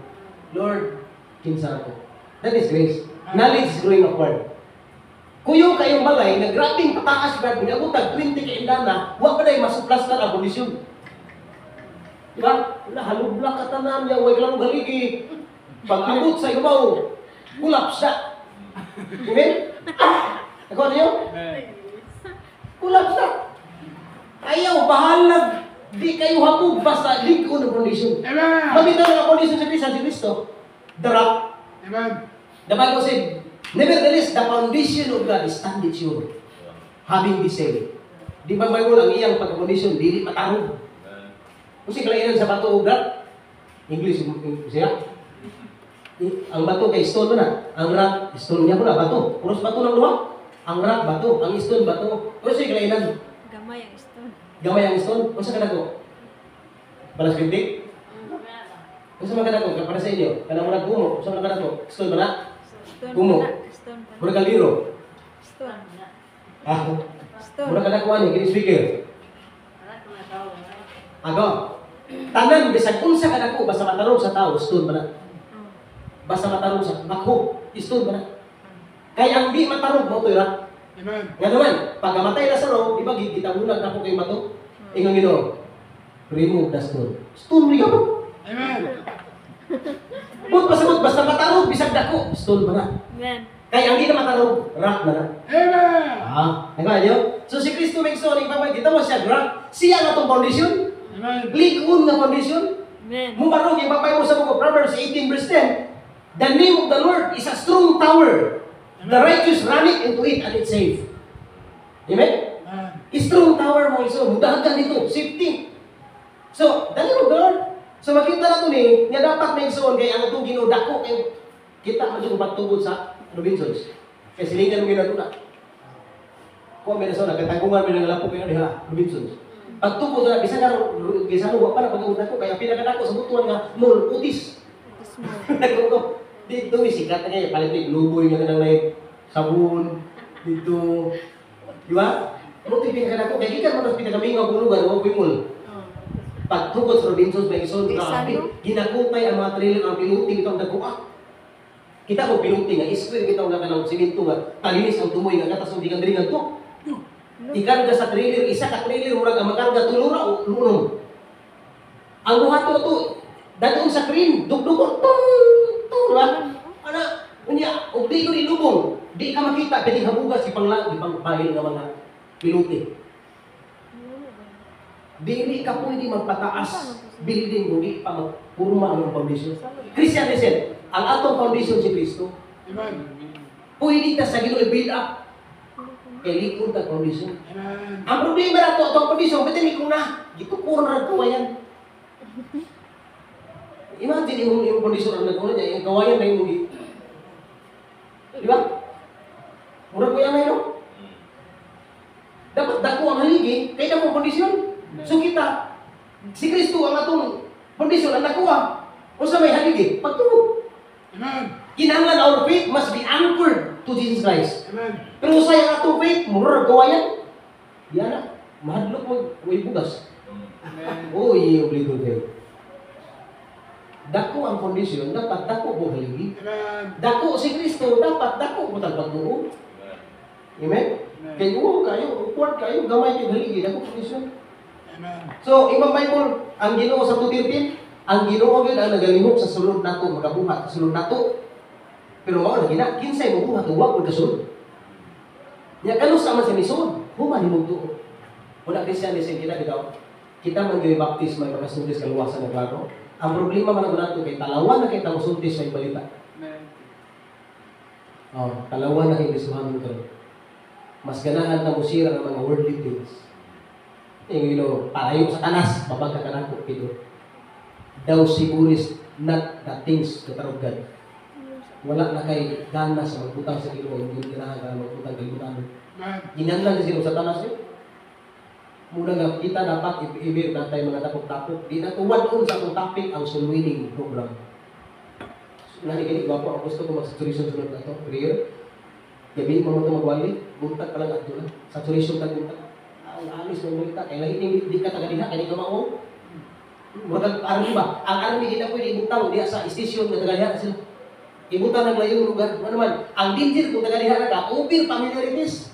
Lord, kinsa ako. That is grace. Knowledge is growing upward. Kuyo kayong balay, na grabing pataas ba, binagutag 20 ka indana, huwag pa na yung masuplas na ang kondisyon. Diba? Wala, halubla ka tanan niya, huwag lang galigi. Pag-abot sa ibaw, kulaps na. Amen? Ako ano yun? Kulaps na. Ayaw, bahalag. Di kayo hamog, basta ligo ng kondisyon. Amen. Mabitaw ng kondisyon sa Kristo, si Kristo. The rock. Amen. The Bible said, nevertheless, the foundation of God is standing sure. Having the same. Di ba Bible ang iyang pagkakondisyon, dili matarong. Kasi kalainan sa bato o God, English siya. Ang bato kay stone mo na. Ang rock, stone niya mo na, bato. Puros bato ng luha. Ang rock, bato. Ang stone, bato. Kasi kalainan. Gamay ang stone. Gamay ang stone. Kung sa kanako? Balas pintik? Kung sa mga kanako? Para sa inyo. Kanang murag gumo. Kung sa mga kanako? Stone ba na? Stone Kumo. pa na. Stone pa na. Murag kaliro. Stone. Ah, Stone. murag kanako ani, kini speaker. Ako. Tanan, bisag unsa kanako, basta matarong sa tao, stone ba na? Oh. Basta matarong sa makho, stone ba na? Kaya ang di matarong mo to ira. Amen. Nga naman, pagkamatay na sa roho, di ba gitabunan ako kay bato? Ingon Ginoo, remove the stone. Stone rin ako. Amen. Bud pasabot basta matarong bisag dako, stone ba na? Amen. Kaya ang di na matarong, rock na na. Amen. Nagkaya niyo? So si Kristo may gusto ning pamay, kita mo siya rock. Siya nga tong foundation. Amen. Ligon nga foundation. Amen. Mubarog yung papay mo sa mga Proverbs 18 verse 10. The name of the Lord is a strong tower. The righteous run it into it and it's safe. Amen? Amen. Strong tower mga iso. Mudahan ka dito. Safety. So, the name of the Lord. So makita na ito ni, nga dapat may isoon kaya ang itong ginudako kayo. Kita mo yung patungkol sa Robinsons. Kaya silingan mo ginaguna. Kung may nasoon, nagkatanggungan mo ng lapok kayo diha, Robinsons. Pagtungkol na, bisa nga, bisa nga, wala pag-uuna ko, kaya pinagandako sa butuan nga, mall, utis. Small. Nagkuko. Dito, sikat na ngayon. Palit ni Luboy nga nang may sabon. Dito. Di ba? Ano ito yung pinagandako? Kaya kita mo na pinagamingaw bulugan, huwag pimul. Oh. Pagtungkol sa Robinsons, may ison, Di grabe. sano? Ginagutay ang mga trailer, ang pinuting itong nagkuha. Kita mo pinuting nga, iskwil kita nga kanang siminto nga, talinis ang tumoy nga, katas ang digang-diringan to. Ikarga sa trailer, isa ka trailer, murag ang makarga tulura o lunong. Ang buhato to, dadong sa crane, dugdugon, tung, ba? Ano, unya, o di ko ilubong, di ka makita, pwedeng habugas, ipang bahil ng mga pilote. Dili ka pwede magpataas building kung di pa magpurma ang foundation. Christian listen, ang atong foundation si Kristo. Amen. Pwede ta sa Ginoo i-build up. Kay likod ta foundation. Amen. Ang problema na to, atong foundation, pwede likod na. Gitukuran na kawayan. Imagine yung foundation ang nagkuhan niya, yung kawayan na yung hindi. Di ba? Murag ko yan na yun. Dapat dako ang haligi, kaya na foundation. So kita, si Kristo ang atong foundation ang nakuha. O sa may haligi, pagtuo. Amen. Kinahanglan our faith must be anchored to Jesus Christ. Amen. Pero sa yung atong faith, murag kawayan. Yan na, mahadlok mo, way bugas. Amen. Uy, obligado faith. Dako ang foundation, dapat dako mo haligi. Amen. Dako si Kristo, dapat dako mo pagtuo. Amen? Kaya uwa kayo, upward kayo, gamay yung haligi, dako foundation. Amen. So, ibang Bible, ang Ginoo sa 2:13, ang Ginoo gyud ang nagalihok sa sulod nato, magabuhat sa sulod nato. Pero mao na gina, kinsay mo buhat wa pud kasulod. Nya kanus sa man sa misod, human himong tuo. Wala Christian listen kita bitaw. Kita man gyud baptist may pagkasultis kaluwasan ng klaro. Ang problema man nato kay talawan na kay tamo sultis may balita. Amen. Oh, talawan na kay bisuhan ko. Mas ganahan na musira ng mga worldly things. Yung palayo sa tanas, babag ka kanako kito. Daw siguro is not the things that are of God. Wala na kay gana sa magbutang sa Ginoo, hindi ganahan ka magbutang kay Ginoo. Amen. Ginanlan sa Ginoo sa tanas eh. Muna nga kita dapat ibibir natay mga tapok-tapok. Di na tuwad doon sa atong topic ang soul winning program. Nakikinig ba po ang gusto ko mag-saturation sunod na ito? Prayer. Gabi mo ito magwali, buntag ka lang at doon. Saturation ka buntag. Ang alis ng mulita, kaya lang hindi ka tagadiha, kaya hindi ka maong. Murag army ba? Ang army hindi na pwede ibutang diya sa istasyon na tagadiha na sila. Ibutang ng layong lugar. Ano naman? Ang danger kung tagadiha na ka, over familiarities.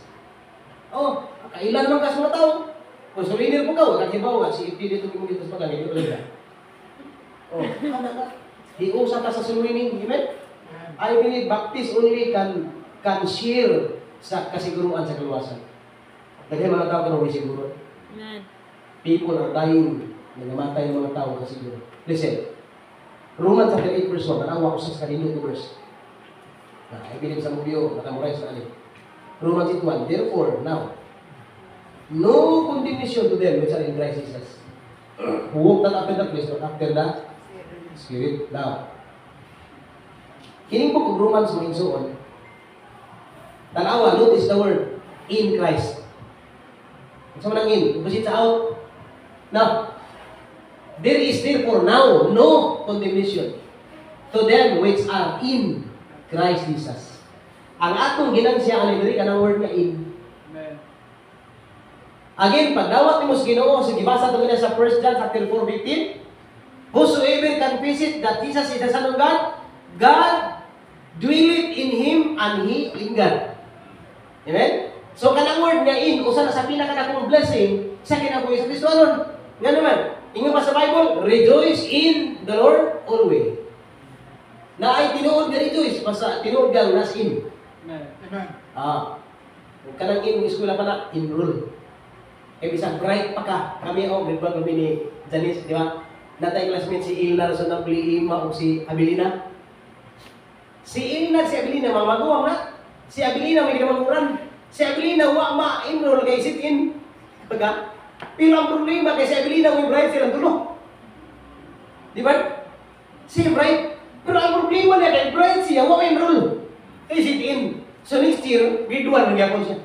Oh, kailan naman ka sa mga tao? Kung soliner po ka, wag kang hibaw nga, si FD dito kung dito sa pagkain, dito lang. Oh, ano ka? Hiusa ka sa swimming, amen? I believe Baptist only can share sa kasiguruan sa kaluwasan. Dahil mga tao ka siguro. Amen. People are dying. Nagamatay ang mga tao kasi siguro. Listen. Romans chapter 8 verse 1. Tanawa ko sa kanino to verse. I believe sa mubyo. Nakamurize na alin. Romans 8:1. Therefore, now, no condemnation to them which are in Christ Jesus. Who walk not after the flesh, but after the Spirit. Now, kining book of Romans mo insuon. Tanawa, notice the word in Christ. Sa manang in, opposite sa out. Now, there is therefore now no condemnation to them which are in Christ Jesus. Ang atong ginansya ang diri kanang word nga in. Amen. Again, pagdawat nimo sa Ginoo, sa gibasa to sa 1 John chapter 4:15, whosoever confesseth that Jesus is the Son of God, God dwelleth in him and he in God. Amen? So kanang word nga in, usa na sa pinakadakong blessing sa kinabuhi sa Kristo aron. Nga naman, ingon pa sa Bible, rejoice in the Lord always. Na ay tinuod nga rejoice, basta tinuod nga nas in. Amen. Amen. Kanang in, eskwela pa na, enroll. Kaya bisang bright pa ka. Kami grade 1 kami ni Janice, di ba? Natay classmate si Ilna sa Napoli Ima o si Abilina. Si Ilna, si Abilina, mamaguwang na. Si Abilina may ginamanguran. Si Abilina, wa ma-enroll kay sit-in. Pagka, pero ang problema kay si Abilina, may bright silang tulo. Di ba? Si bright. Pero ang problema niya kay bright siya, wa ma-enroll. Kay sit-in. So next year, grade 1 nagyapon siya.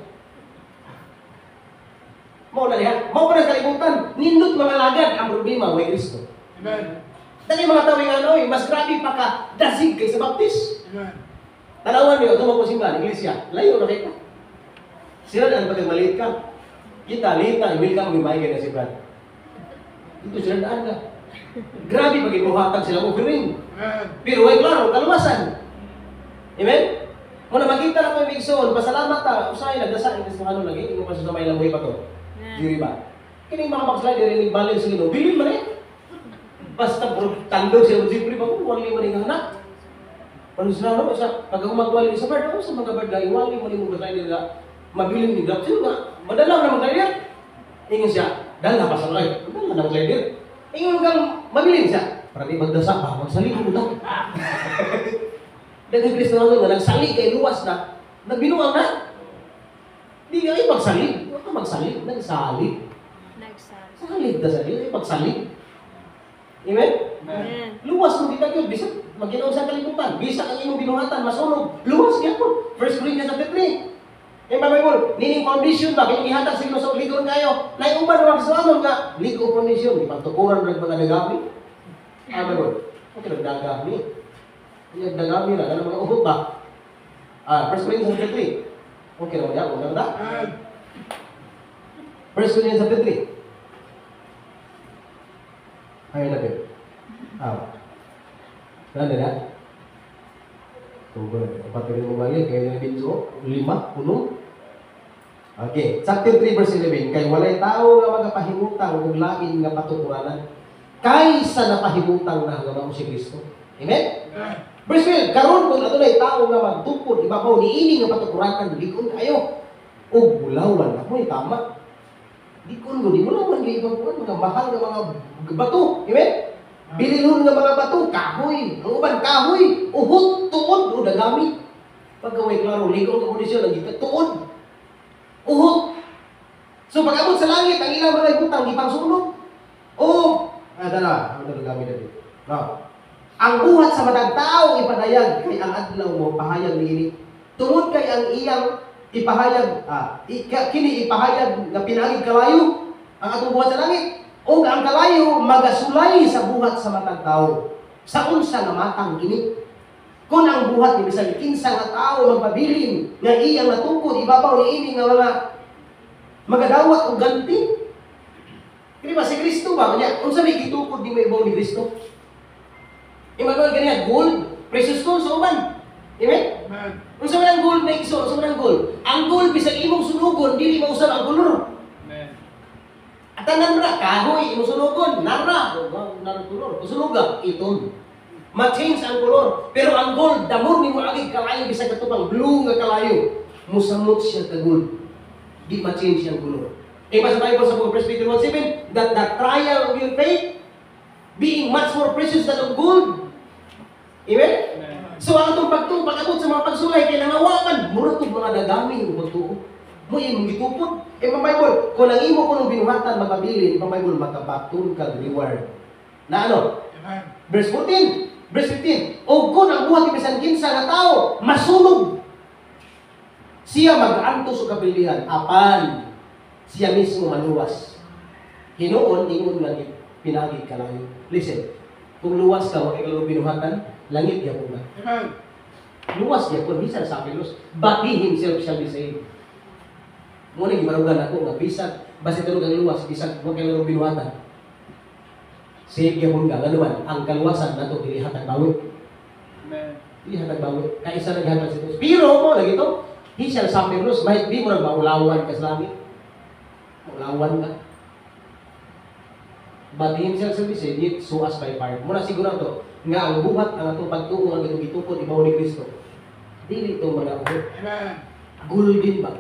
Mau na lihat. Mau pa na kalibutan. Nindot mga lagad ang problema, way Kristo. Amen. Dali mga tawing ano, mas grabe pa ka dasig kay sa Baptist. Amen. Tanawan niyo, ito mo simbahan, iglesia. Layo na kayo. Sila na pag maliit ka. Kita, liit na, i-will ka mag-imay na si Brad. Ito sila daan ka. Grabe pag ibuhatag sila offering. Amen. Pero way klaro, kaluwasan. Amen? Muna makita na ko yung bigsoon, pasalamat ta, usay nagdasa yung ano lagi, imo pa sa may lamoy pa to. Diri ba? Kini mga backslide diri balance sa Ginoo. Bilin man eh. Basta puro tandog siya siyempre ba kung wali man nga anak. Ano sila no sa pag magwali sa bird ako sa mga bird lagi wali man mo backslide nila mabilin ni Grab nga. Madala na mag-clear. Ingon siya, dala pa sa live. Dala na mag-clear. Ingon kang mabilin siya. Para di magdasa pa, magsali ko daw. Daghang Kristiyano nga nagsali kay luwas na, nagbinuang na. Di nga ipagsali. Huwag ka magsali, nagsali. Nagsal. Salit na sa iyo, ipagsali. Amen? Amen. Luwas mo kita yun, bisag maginaw sa kalibutan. Bisa ang imong binuhatan, masunog. Luwas niya po. 1 Corinthians 3. Yung Bible, nining condition ba, kung ihatag sa inyo sa ligon kayo, naiuban naman sa anon nga, ligo condition, ipagtukuran ng mga nagami. Bible, okay, nagdagami. Nagdagami na, ganun mga uhod ba? 1 Corinthians 3. Okay naman yan, unang na? 1 Corinthians 3. Ayun na, babe. Nanda na? Tunggu na. Patuloy mo balik. Kaya na binso. 5, puno. Okay. Chapter 3, verse 11. Kay walay tao nga magapahimutang kung lain nga patukuranan. Kaysa napahimutang na nga mo si Kristo. Amen? Verse 12. Karon kung ato na tao nga magtupod, ibabaw ni ini nga patukuranan, likon kayo. O bulawan. Ako yung tama. Likon mo, di mo naman yung ibang mga mahal nga mga bato. Amen? Bililhon nga mga bato, kahoy. Ang uban, kahoy. Uhot, tuod, o dagami. Pagkaway, klaro, likon ang kondisyon, nagita, tuod. Uhot. So, pag-abot sa langit, ang ilang mga ibutang, ipang sunog. Dala, ang dagami na dito. No. Ang buhat sa matag tao, ipadayag, kay ang adlaw mo, pahayag ni ini. Tungod kay ang iyang ipahayag, kini ipahayag na pinagig kalayo, ang atong buhat sa langit. O ang kalayo, magasulay sa buhat sa matag tao. Sa unsa nga matang kini. Kung ang buhat ni bisan kinsa nga tao magpabilin nga iyang natungkod ibabaw ni ini nga mga magadawat og ganti. Kini ba si Kristo ba kanya unsa may gitukod ni ibabaw ni Kristo? Immanuel kaniya gold, precious stone sa uban. Amen? Unsa man ang gold na iso, unsa man ang gold? Ang gold bisag imong sunugon dili mausab ang kolor. Amen. Atanan mo na kahoy imong sunugon, nara, kolor, sunuga iton. Ma-change ang kolor. Pero ang gold, damor ni mo agig kalayo bisag katubang blue nga kalayo. Musamot siya ka gold. Di ma-change ang kolor. Sa Bible sa 1 Peter 1:7, that the trial of your faith being much more precious than of gold. Amen? So ang itong pag-abot sa mga pagsulay kay nangawakan, mura itong mga dagami yung pagtuo. Mo imong gitupod. Pang Bible, kung ang imo ko ng binuhatan magpabilin, pang Bible, makabatun kag reward. Na ano? Amen. Verse 14. Verse 15, o kung ang buhat ibisan kinsa nga tao, masunog. Siya mag-antos o kapilihan, apan siya mismo maluwas. Hinoon, ingon nga pinagig kalayo. Listen, kung luwas ka, makikalaw binuhatan, langit niya po na. Amen. Luwas niya po, bisan sa apilos, but he himself shall be saved. Muna gimarugan ako nga, bisan, basta tulog ang luwas, bisan, makikalaw binuhatan. Save yung nga naman, ang kaluwasan na ito, ilihatag bawi. Amen. Ilihatag bawi. Kaisa naghatag sa ito. Pero mo, lagi ito, he shall suffer loss. Might be mo na maulawan ka sa langit. Maulawan ka. But he himself shall be saved, yet so as by fire. Muna siguro ito, nga ang buhat, ang itong pagtuo, ang itong gitukod, ibaw ni Kristo. Dili ito mga uhod. Amen. Golden ba?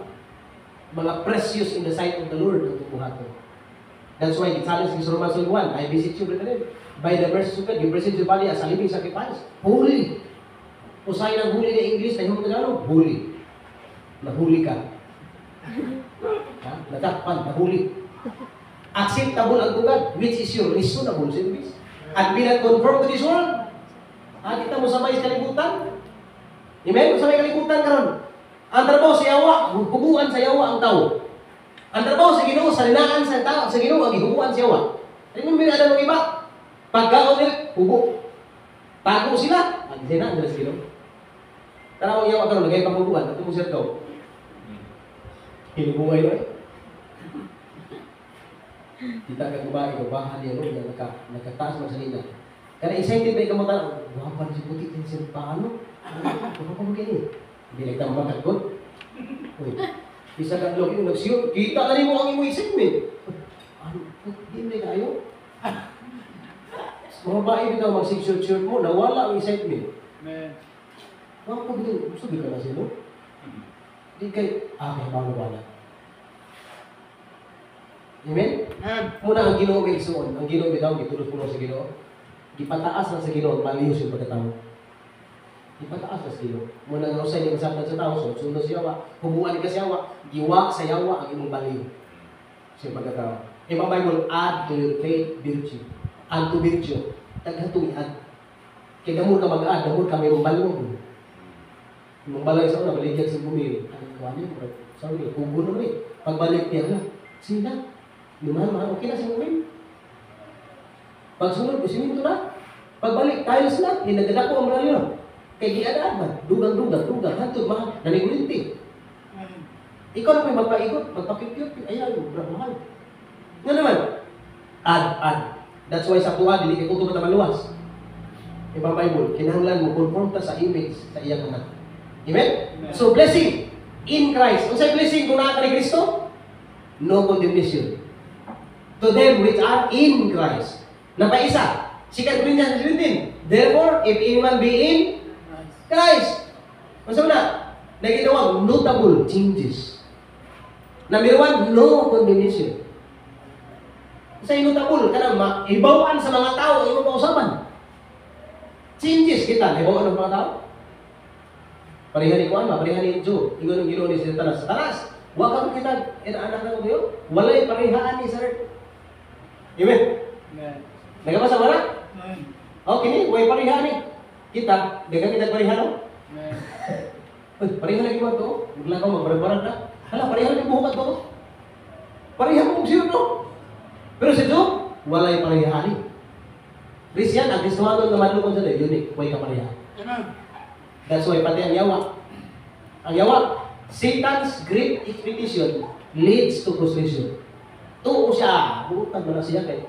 Mga precious in the sight of the Lord ang itong buhat mo. That's why the challenge is Romans 1. I beseech you, brethren, by the mercy of God, you present your body as a living sacrifice. Holy. Usay ng holy na English, na yung Tagalog, holy. Nahuli ka. Natakpan, nahuli. Acceptable unto God, which is your reasonable service. And be not conformed to this world. Kita mo sabay sa kalibutan. Amen? Kung sabay kalibutan karon. Ang trabaho sa yawa, hubuan sa yawa ang tao. Ang trabaho sa Ginoo, sa linaan sa tao, sa Ginoo, ang hihubuan siya wa. Remember na ng iba? Pagkaon nila, hubo. Tago sila, magsinaan nila sa Ginoo. Tara mo yawa karon, nagay panghubuan, at mo siya daw. Hinubuhay na eh. Kita ka bahan niya, no? Nakataas mo sa nila. Kaya excited ba ikaw mo tanong, buhapan si puti, siya paano? Buhapan mo kayo. Bilag na magkagod. Uy, isa ka log yung nagsiyot. Kita na rin mo ang imong excitement. Ano, di na kayo? Mga bae bitaw mag-shirt mo, nawala ang excitement. Amen. Mga pagdating, gusto di ka na sila? Di kay, kaya bago wala. Amen? Amen. Muna ang Ginoo may isuon. Ang Ginoo bitaw, gitulog po sa Ginoo. Ipataas na sa Ginoo, maliyos yung pagkatao. Ipataas na sa Ginoo. Muna nga usay ni masaktan sa tao, sunod sa yawa, humuan ka sa yawa, giwa sa yawa ang imong baliw. Sa pagkatao. Ibang Bible, add to your faith virtue. Add to virtue. Taghatong i-add. Kaya damor ka mag-add, damor ka mayroong balong. Imong balay sa una, baligyan sa bumi. Ano ka niyo? Sabi niya, kubo na rin. Pagbalik niya, sina? Lumahan, okay na si Mumin. Pagsunod, siminto na. Pagbalik, tiles na. Inagdala ko ang mga yun. Kaya giadaan, dugang, hantod, mga nanigulinti. Amen. Ikaw na may magpaikot, magpakikyot, ayan, mahal. Nga naman, add. That's why sa tuwa, dili kay kuto maluwas. Ibang Bible, kinahanglan mo conform ta sa image sa iyang anak. Amen? So blessing in Christ. Unsay blessing kung naa ka ni Kristo? No condemnation. To them which are in Christ. Napaisa. 2 Corinthians 17. Therefore, if anyone be in Christ. Masa na? Nagitawag notable changes. Number 1, no condemnation. Sa notable, kanang ibawaan sa mga tao, imo pausaban. Changes kita, ibawaan ng mga tao. Parihan ni Kuan, parihan ni Joe. Ingon ang Ginoo ni Satanas. Satanas, wa ka kita anak na ko. Walay parihaan ni sir. Amen. Amen. Nagabasa wala? Amen. Okay ni, way parihaan ni. Kita, dagan kita parihan. Amen. Uy, parihan lagi ba to? Bigla ka magbarag-barag ka. Hala, parihan lagi buhukat to. Parihan mo siya to. Pero si Joe, walay parihaan ni. Christian, ang Kristohanon na madlukon sa unique, way kaparihan. Amen. That's why pati ang yawa, Satan's great expectation leads to frustration. Tuo siya, buutan mo na siya kay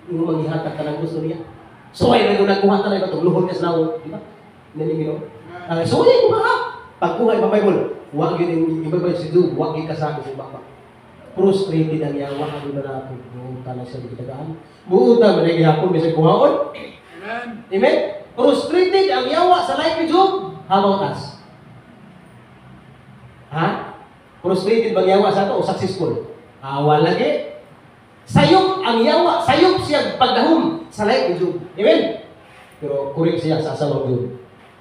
yung maghihatag ka ng gusto niya. So ay nung nagkuha na ito, luhod ka sa lawon, di ba? Naningin o? So ay kumaha. Pagkuha ibang Bible, huwag yun yung ibang Bible si Job, huwag yung kasama sa baka. Frustrated ang yawa, ano na natin, buutan na siya di kitagaan. Buutan mo na yung hapon, may sa kuhaon. Amen. Amen? Frustrated ang yawa sa life ni Job. How about us? Ha? Frustrated bang yawa sa ito o successful? Awa lagi. Sayop ang yawa. Sayop siya pagdahom sa life ni Job. Amen? Pero correct siya sa asawa Job.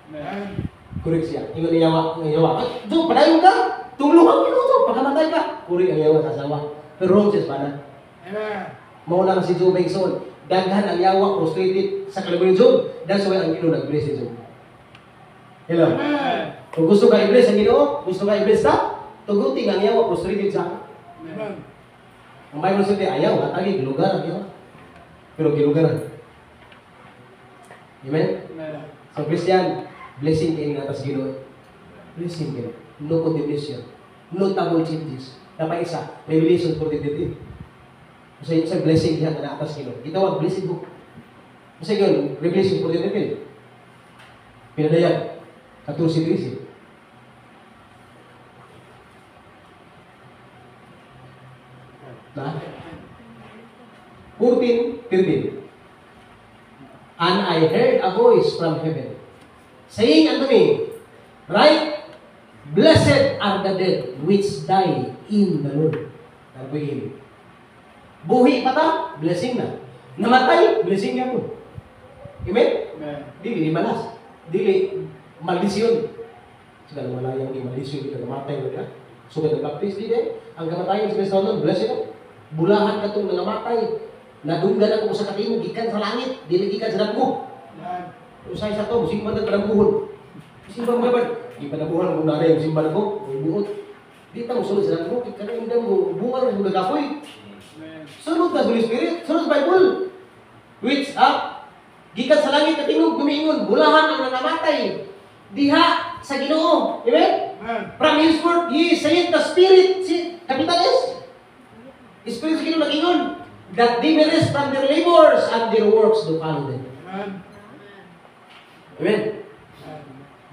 Amen. Correct siya. Ingon ni yawa. Job, padayon ka. Tulungan mo Job. Pagkamatay ka. Correct ang yawa sa asawa. Pero wrong siya sa panan. Amen. Mauna na si Job ay son. Daghan ang yawa, frustrated sa kalaban ni Job. That's why ang Ginoo nag-bless si Job. Hello? Amen. Kung gusto ka i-bless ang Ginoo, gusto ka i-bless ka, tuguting ang yawa, frustrated sa Amen. ang Bible sabi, ayaw, atagi, gilugar ang yawa. Pero gilugaran. Amen? Amen. So Christian, blessing kayo nga sa Ginoo. Blessing kayo. No condemnation. No double changes. Dapat isa, Revelation 14:13. So yung sa blessing diha na atas Ginoo. Gitawag blessing book. Kasi yun, Revelation 14:13. Pinadayan. 14:13. Na? 14:13. And I heard a voice from heaven saying unto me, Right, blessed are the dead which die in the Lord. Nabigin. Buhi pa ta, blessing na. Namatay, blessing niya po. Amen? Amen. Dili malas. Dili maldisyon. Sila malayang di maldisyon dito namatay mo niya. So kaya baptist di ang kamatayan sa Kristo nun, blessing na. Bulahan ka itong nangamatay. Nadunggan ako sa katingin, gikan sa langit, dili gikan sa dagko. Amen. Usay sa to, musimban ng panambuhon. Musimban mo naman. Di panabuhan kung nanay, musimban ako, buot. Di ta mo sunod sa dagko, kaya hindi mo bunga rin mo nagapoy. Amen. Sunod na Holy Spirit, sunod sa Bible. Which up, gikan sa langit at tingog, gumingon, bulahan ang nangamatay. Diha sa Ginoo. Amen? Amen. From henceforth, ye saith the Spirit, capital S. Spirit sa Ginoo nagingon, that they may rest from their labors and their works do follow them. Amen. Amen?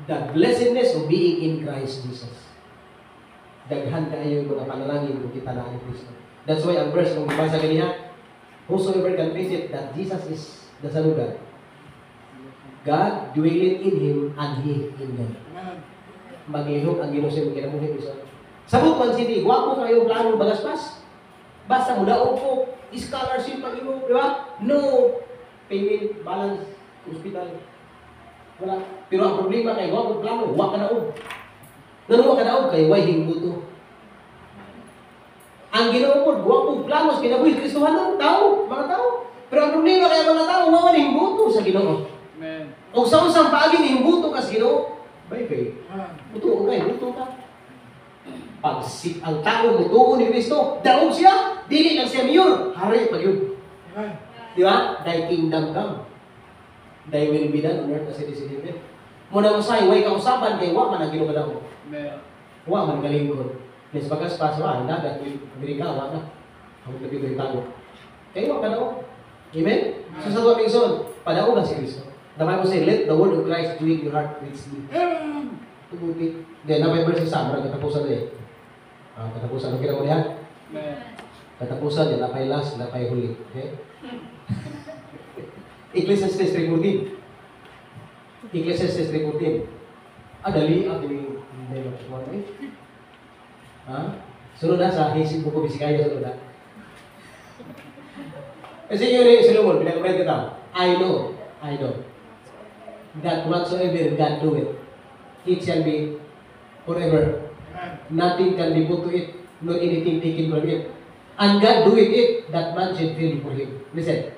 the blessedness of being in Christ Jesus. Daghan kayo yung mga panalangin kung kita na ni Kristo. That's why ang verse kung ibasa ganyan, whosoever can visit that Jesus is the Son of God, God dwelleth in Him and He in them. Amen. Maglihok ang ginusin mo kinamuhin Kristo. Sabot man City, wapo kayo plano bagaspas. Basta mo daog po, scholarship pag imo, di ba? No payment, balance, hospital. Wala. Pero ang problema kay wapo plano, wa ka daog. Nanuwa ka daog kay way hingbuto. Ang Ginoo po, wapo plano sa kinabuhi Kristohanon, tao, mga tao. Pero ang problema kay mga tao, wa man hingbuto sa Ginoo. Amen. O sa usang paaging hingbuto ka sa Ginoo, by faith. Amen. Buto kay, buto ka. Pag ang tao mutuo ni Kristo, daog siya, dili lang siya mayor, hari pa yun. Amen. Di ba? Thy kingdom come. Thy will be done on earth as it is in heaven. Muna mo sa'yo, way kausapan kay wa man ang ginugala mo. Amen. Wa man galingkod. Nes bagas pa sa dagat yung Amerika, wa na. Ang tabi ko yung tago. Kaya wa ka daog. Amen? So sa tuwing son, padaog ka si Kristo. The Bible say, let the word of Christ dwell in your heart richly. Amen. Tuguti. Then, napay verse sa Samra, katapusan na eh. Katapusan, ang kira mo diyan? Amen. Katapusan, yan, napay last, napay huli. Okay? Ecclesiastes 3:14. Ecclesiastes 3:14. Dali, hindi mo kuha na eh. Sunod na sa Hisip Buko Bisikaya, sunod na. Kasi yun eh, Solomon, pinag-comment kita. I know, that whatsoever God do it shall be forever. Amen. Nothing can be put to it, nor anything taken from it. And God doeth it, that man should fear for Him. Listen,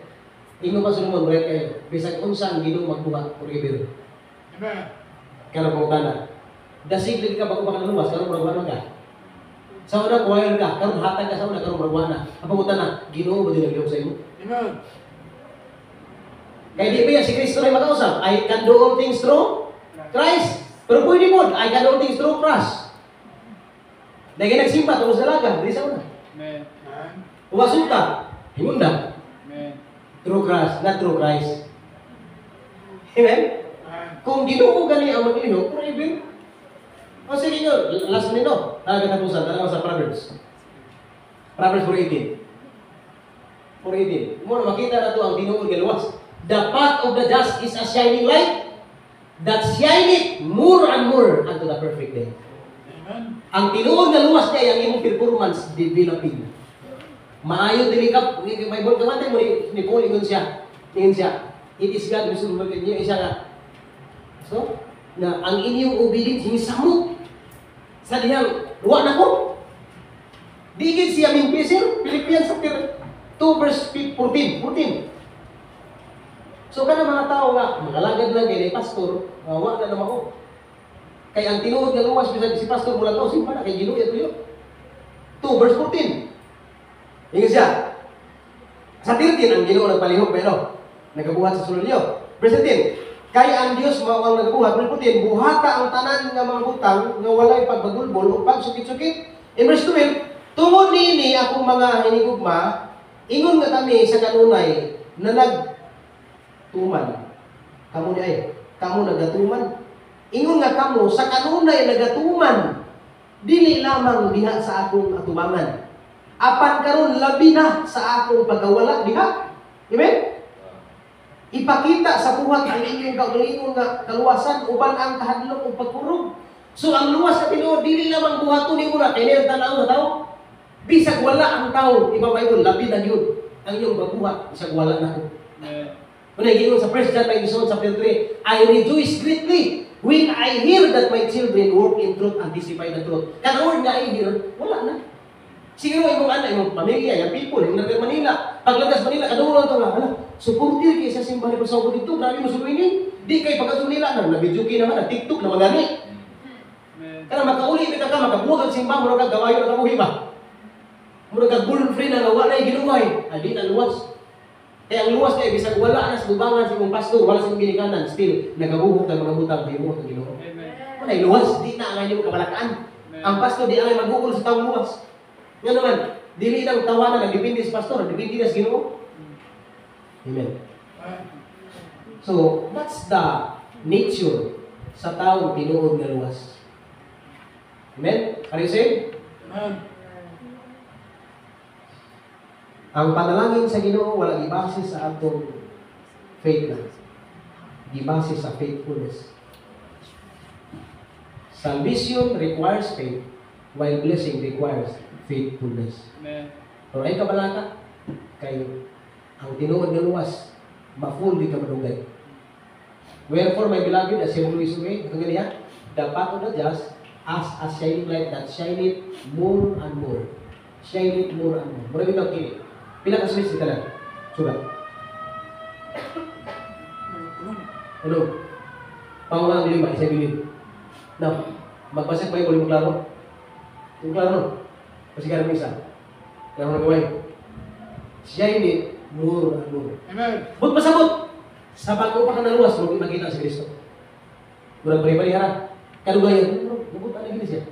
ingo pa Solomon, break kayo. Bisag unsa ang Ginoo magbuhat forever. Amen. Kaya po tana. Dasig lagi ka bago baka naluwas, karon magbuhat ka. Sa una, kuwayan ka, karon hatag ka sa una, karon magbuhat na. Ang pangutan na, Ginoo ba din nagilog sa imo? Amen. Kaya di ba yan, si Kristo rin makausap, I can do all things through Christ. Pero pwede po, I can do all things through Christ. Dahil nagsimba, tungkol sa laga, dili sa una. Amen. Umasok ka, himunda. Amen. Through Christ, not through Christ. Amen? Amen. Kung Ginoo gani ang maglihok, forever. O sige nyo, last nito, katapusan, tanaw sa Proverbs. Proverbs 4:18. 4:18. Muna makita na ito ang Ginoo galuwas. The path of the just is a shining light that shineth more and more unto the perfect day. Amen. Ang tinuod na luwas niya, ang imong performance developing. Maayo dili ka, may bol kamantay mo ni Paul ingon siya. Ingon siya. It is God who should work in you. Isa nga. So, na ang inyong obedience hinisamot sa dihang luwa na ko. Digid siya min peser, Philippians chapter 2 verse 14. So kana mga tao nga magalagad lang kay pastor, wa na naman ko. Kay ang tinuod nga luwas bisag si pastor mula to simpa na kay Ginoo ito 2 verse 14. Ingon siya. Sa 13 ang Ginoo nagpalihok pero nagabuhat sa sulod niyo. Verse 13. Kay ang Dios mao ang nagabuhat, verse 14, buhata ang tanan nga mga butang nga walay pagbagulbol o pagsukit-sukit. In verse 12, tungod niini akong mga hinigugma, ingon nga kami sa kanunay na nagtuman. Kamu di ay, kamu nagatuman. Ingon nga kamo sa kanunay nagatuman. Dili lamang diha sa akong atubangan. Apan karon labi na sa akong pagawala diha. Amen? Ipakita sa buhat ang inyong kaugalingon nga kaluwasan uban ang kahadlok ug pagkurog. So ang luwas sa tinuod dili lamang buhaton nimo na kay nila tanaw na tao. Bisag wala ang tao, ibabayon labi na gyud ang inyong pagbuhat bisag wala na ko. Amen. Kuna gingon sa 1 John 5:1 chapter 3, I rejoice greatly when I hear that my children walk in truth and testify the truth. Kada word nga I hear, wala na. Siguro imong anak, imong pamilya, yung people, yung naging Manila. Paglagas Manila, kadungol ito nga, supporter kayo sa simbahan ni Pasawag dito, grabe mo suluinin. Di kayo pagkasun nila, nag-videoke naman, nag-tiktok na magani. Kaya makauli, ka makabuhat ang simbahan, muna ka gawayo na kabuhi ba? Muna ka girlfriend na wala na ginumay. Di na luwas. Kaya ang luwas kayo, bisag wala na sa dubangan sa imong pastor, wala sa imong ginikanan, still, nagabuhok ng mga butang, himuhok ng ginoo. Wala yung luwas, di na ang inyong kabalakaan. Ang pastor, di ang magugol sa taong luwas. Nga naman, dili lang tawanan, nagdipindi sa pastor, nagdipindi na sa ginoo. Amen. So, that's the nature sa taong tinuod nga luwas. Amen? Are you saved? Amen. Ang panalangin sa Ginoo wala gibase sa atong faith lang. Gibase sa faithfulness. Salvation requires faith, while blessing requires faithfulness. Amen. Pero ay kabalaka, kay ang tinuod nga luwas, ma-full di ka madugay. Wherefore, my beloved, as you always say, ang ganyan, the path of the just, as a shining light that shineth more and more. Shineth more and more. Mura bitaw kini. Pila ka sulis ka lang. Surat. Ano? Pangulang lima, isa bilin. Now, magbasa ko yung ulit mo klaro. Yung klaro no? Kasi ka naman isa. Klaro na gawin. Shineth more and more. Amen. But pasabot! Sa pag-upa ka ng luwas, huwag makita si Kristo. Murang pari-parihara. Kalugayan, nabutan na siya.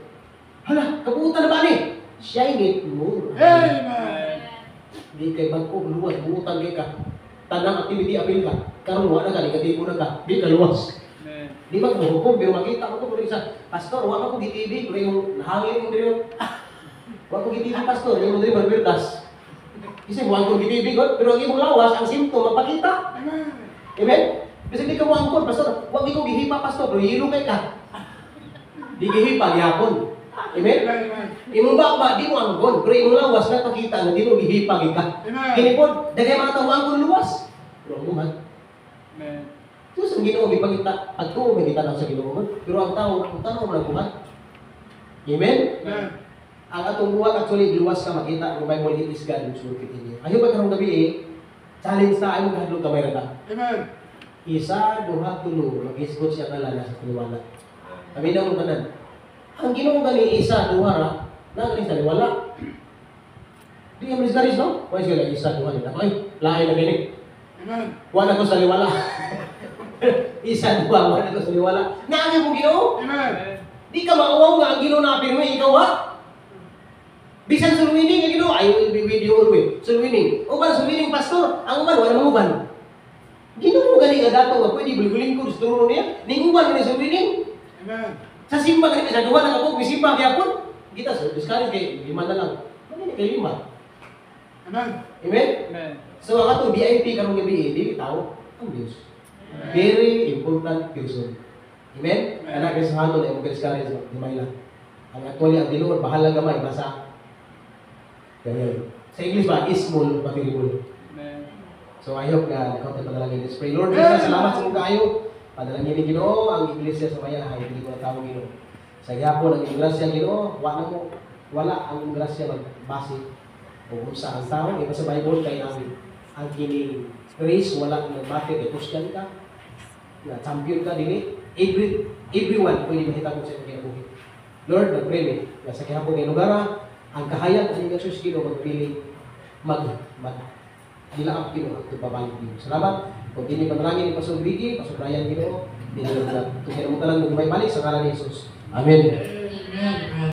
Hala, kabutan na ba ni? Shineth more. Amen. Di kay bangko, luwas, buutan kay ka. Tanang activity, apil ka. Karoon, wala ka, negatibo na ka. Di ka luwas. Amen. Di ba kung hukom, pero makita ko ito, isa, Pastor, wala ko gitibig, pero yung nahangin mo rin. Wala ko gitibig, Pastor, yung rin malbirdas. Kasi wala ko gitibig, pero ang imong lawas, ang simptom, magpakita. Amen. Amen? Kasi di ka mo angkon, Pastor. Huwag di ko gihipa, Pastor, pero hilo kay ka. Di gihipa, gihapon. Amen? Amen. Imong bakba, di mo angkon, pero imong lawas, nagpakita na di mo gihipa, ka. Amen. Kinipod, dagay mga tao angkon luwas. Pero ang uman, Amen. Diyos ang Ginoo gipakita, pagtuo may gitanaw sa Ginoo. Pero ang tao mo lang buhat. Amen? Amen. Ang atong buhat actually luwas ka makita, ang Bible it is God who's working in you. Ayaw ba karong gabi challenge na ayaw kahadlong kamay ra ka. Amen. Isa, duha, tulo, mag-isgot siya kalala sa paniwala. Kami na mong tanan. Ang Ginoo gani isa, duha ra, nagaling sa wala. Di yung misgaris, no? Why sila isa, duha, nila. Ay, lahay na gini. Amen. Wala ko sa liwala. Isa, duha, wala ko sa liwala. Naagay mo Ginoo? Amen. Di ka mauwaw nga ang Ginoo na apirme, ikaw ha? Bisan sulwining nga Ginoo, I will be with you always. Sulwining. O ba sulwining, Pastor? Ang uban, wala mang uban. Ginoo mo gani nga dato nga pwede bulguling ko sa turo niya. Ning uban ni sulwining. Amen. Sa simba gani sa duha na kapog, simba gyapon. Kita sa discard kay lima na lang. Ano kay lima? Amen. Amen? Amen. So ang ato VIP karong gabi, dili tao ang Dios. Very important person. Amen? Amen. Anak sa hanol ay mga discard sa Mayla. Ang actually ang Ginoo bahala gamay basa. Kaya sa English ba is small but terrible. Amen. So I hope na ikaw tayo padalangin. Let's pray. Lord Jesus, salamat sa mga kayo. Padalangin ni Ginoo ang iglesia sa Maya. Hindi ko na tawag Ginoo. Sa gihapon ang iglesia Ginoo, wala ang grasya magbase o kung sa ang tao. Iba sa Bible kay ang kining grace wala ang nagbate kay Christian ka. Na champion ka dili. Everyone pwede mahita ko sa iyong kinabuhi. Lord, nag-pray me. Sa gihapon ng lugar, ang kahayag sa inyong Jesus Ginoo magpili dilaap Ginoo at babalik Ginoo. Salamat. Kung hindi panalangin ni Pastor Vicky, Pastor Brian Ginoo, hindi na lang. Kung kaya mo talang may balik sa ngalan ni Jesus. Amen. Amen.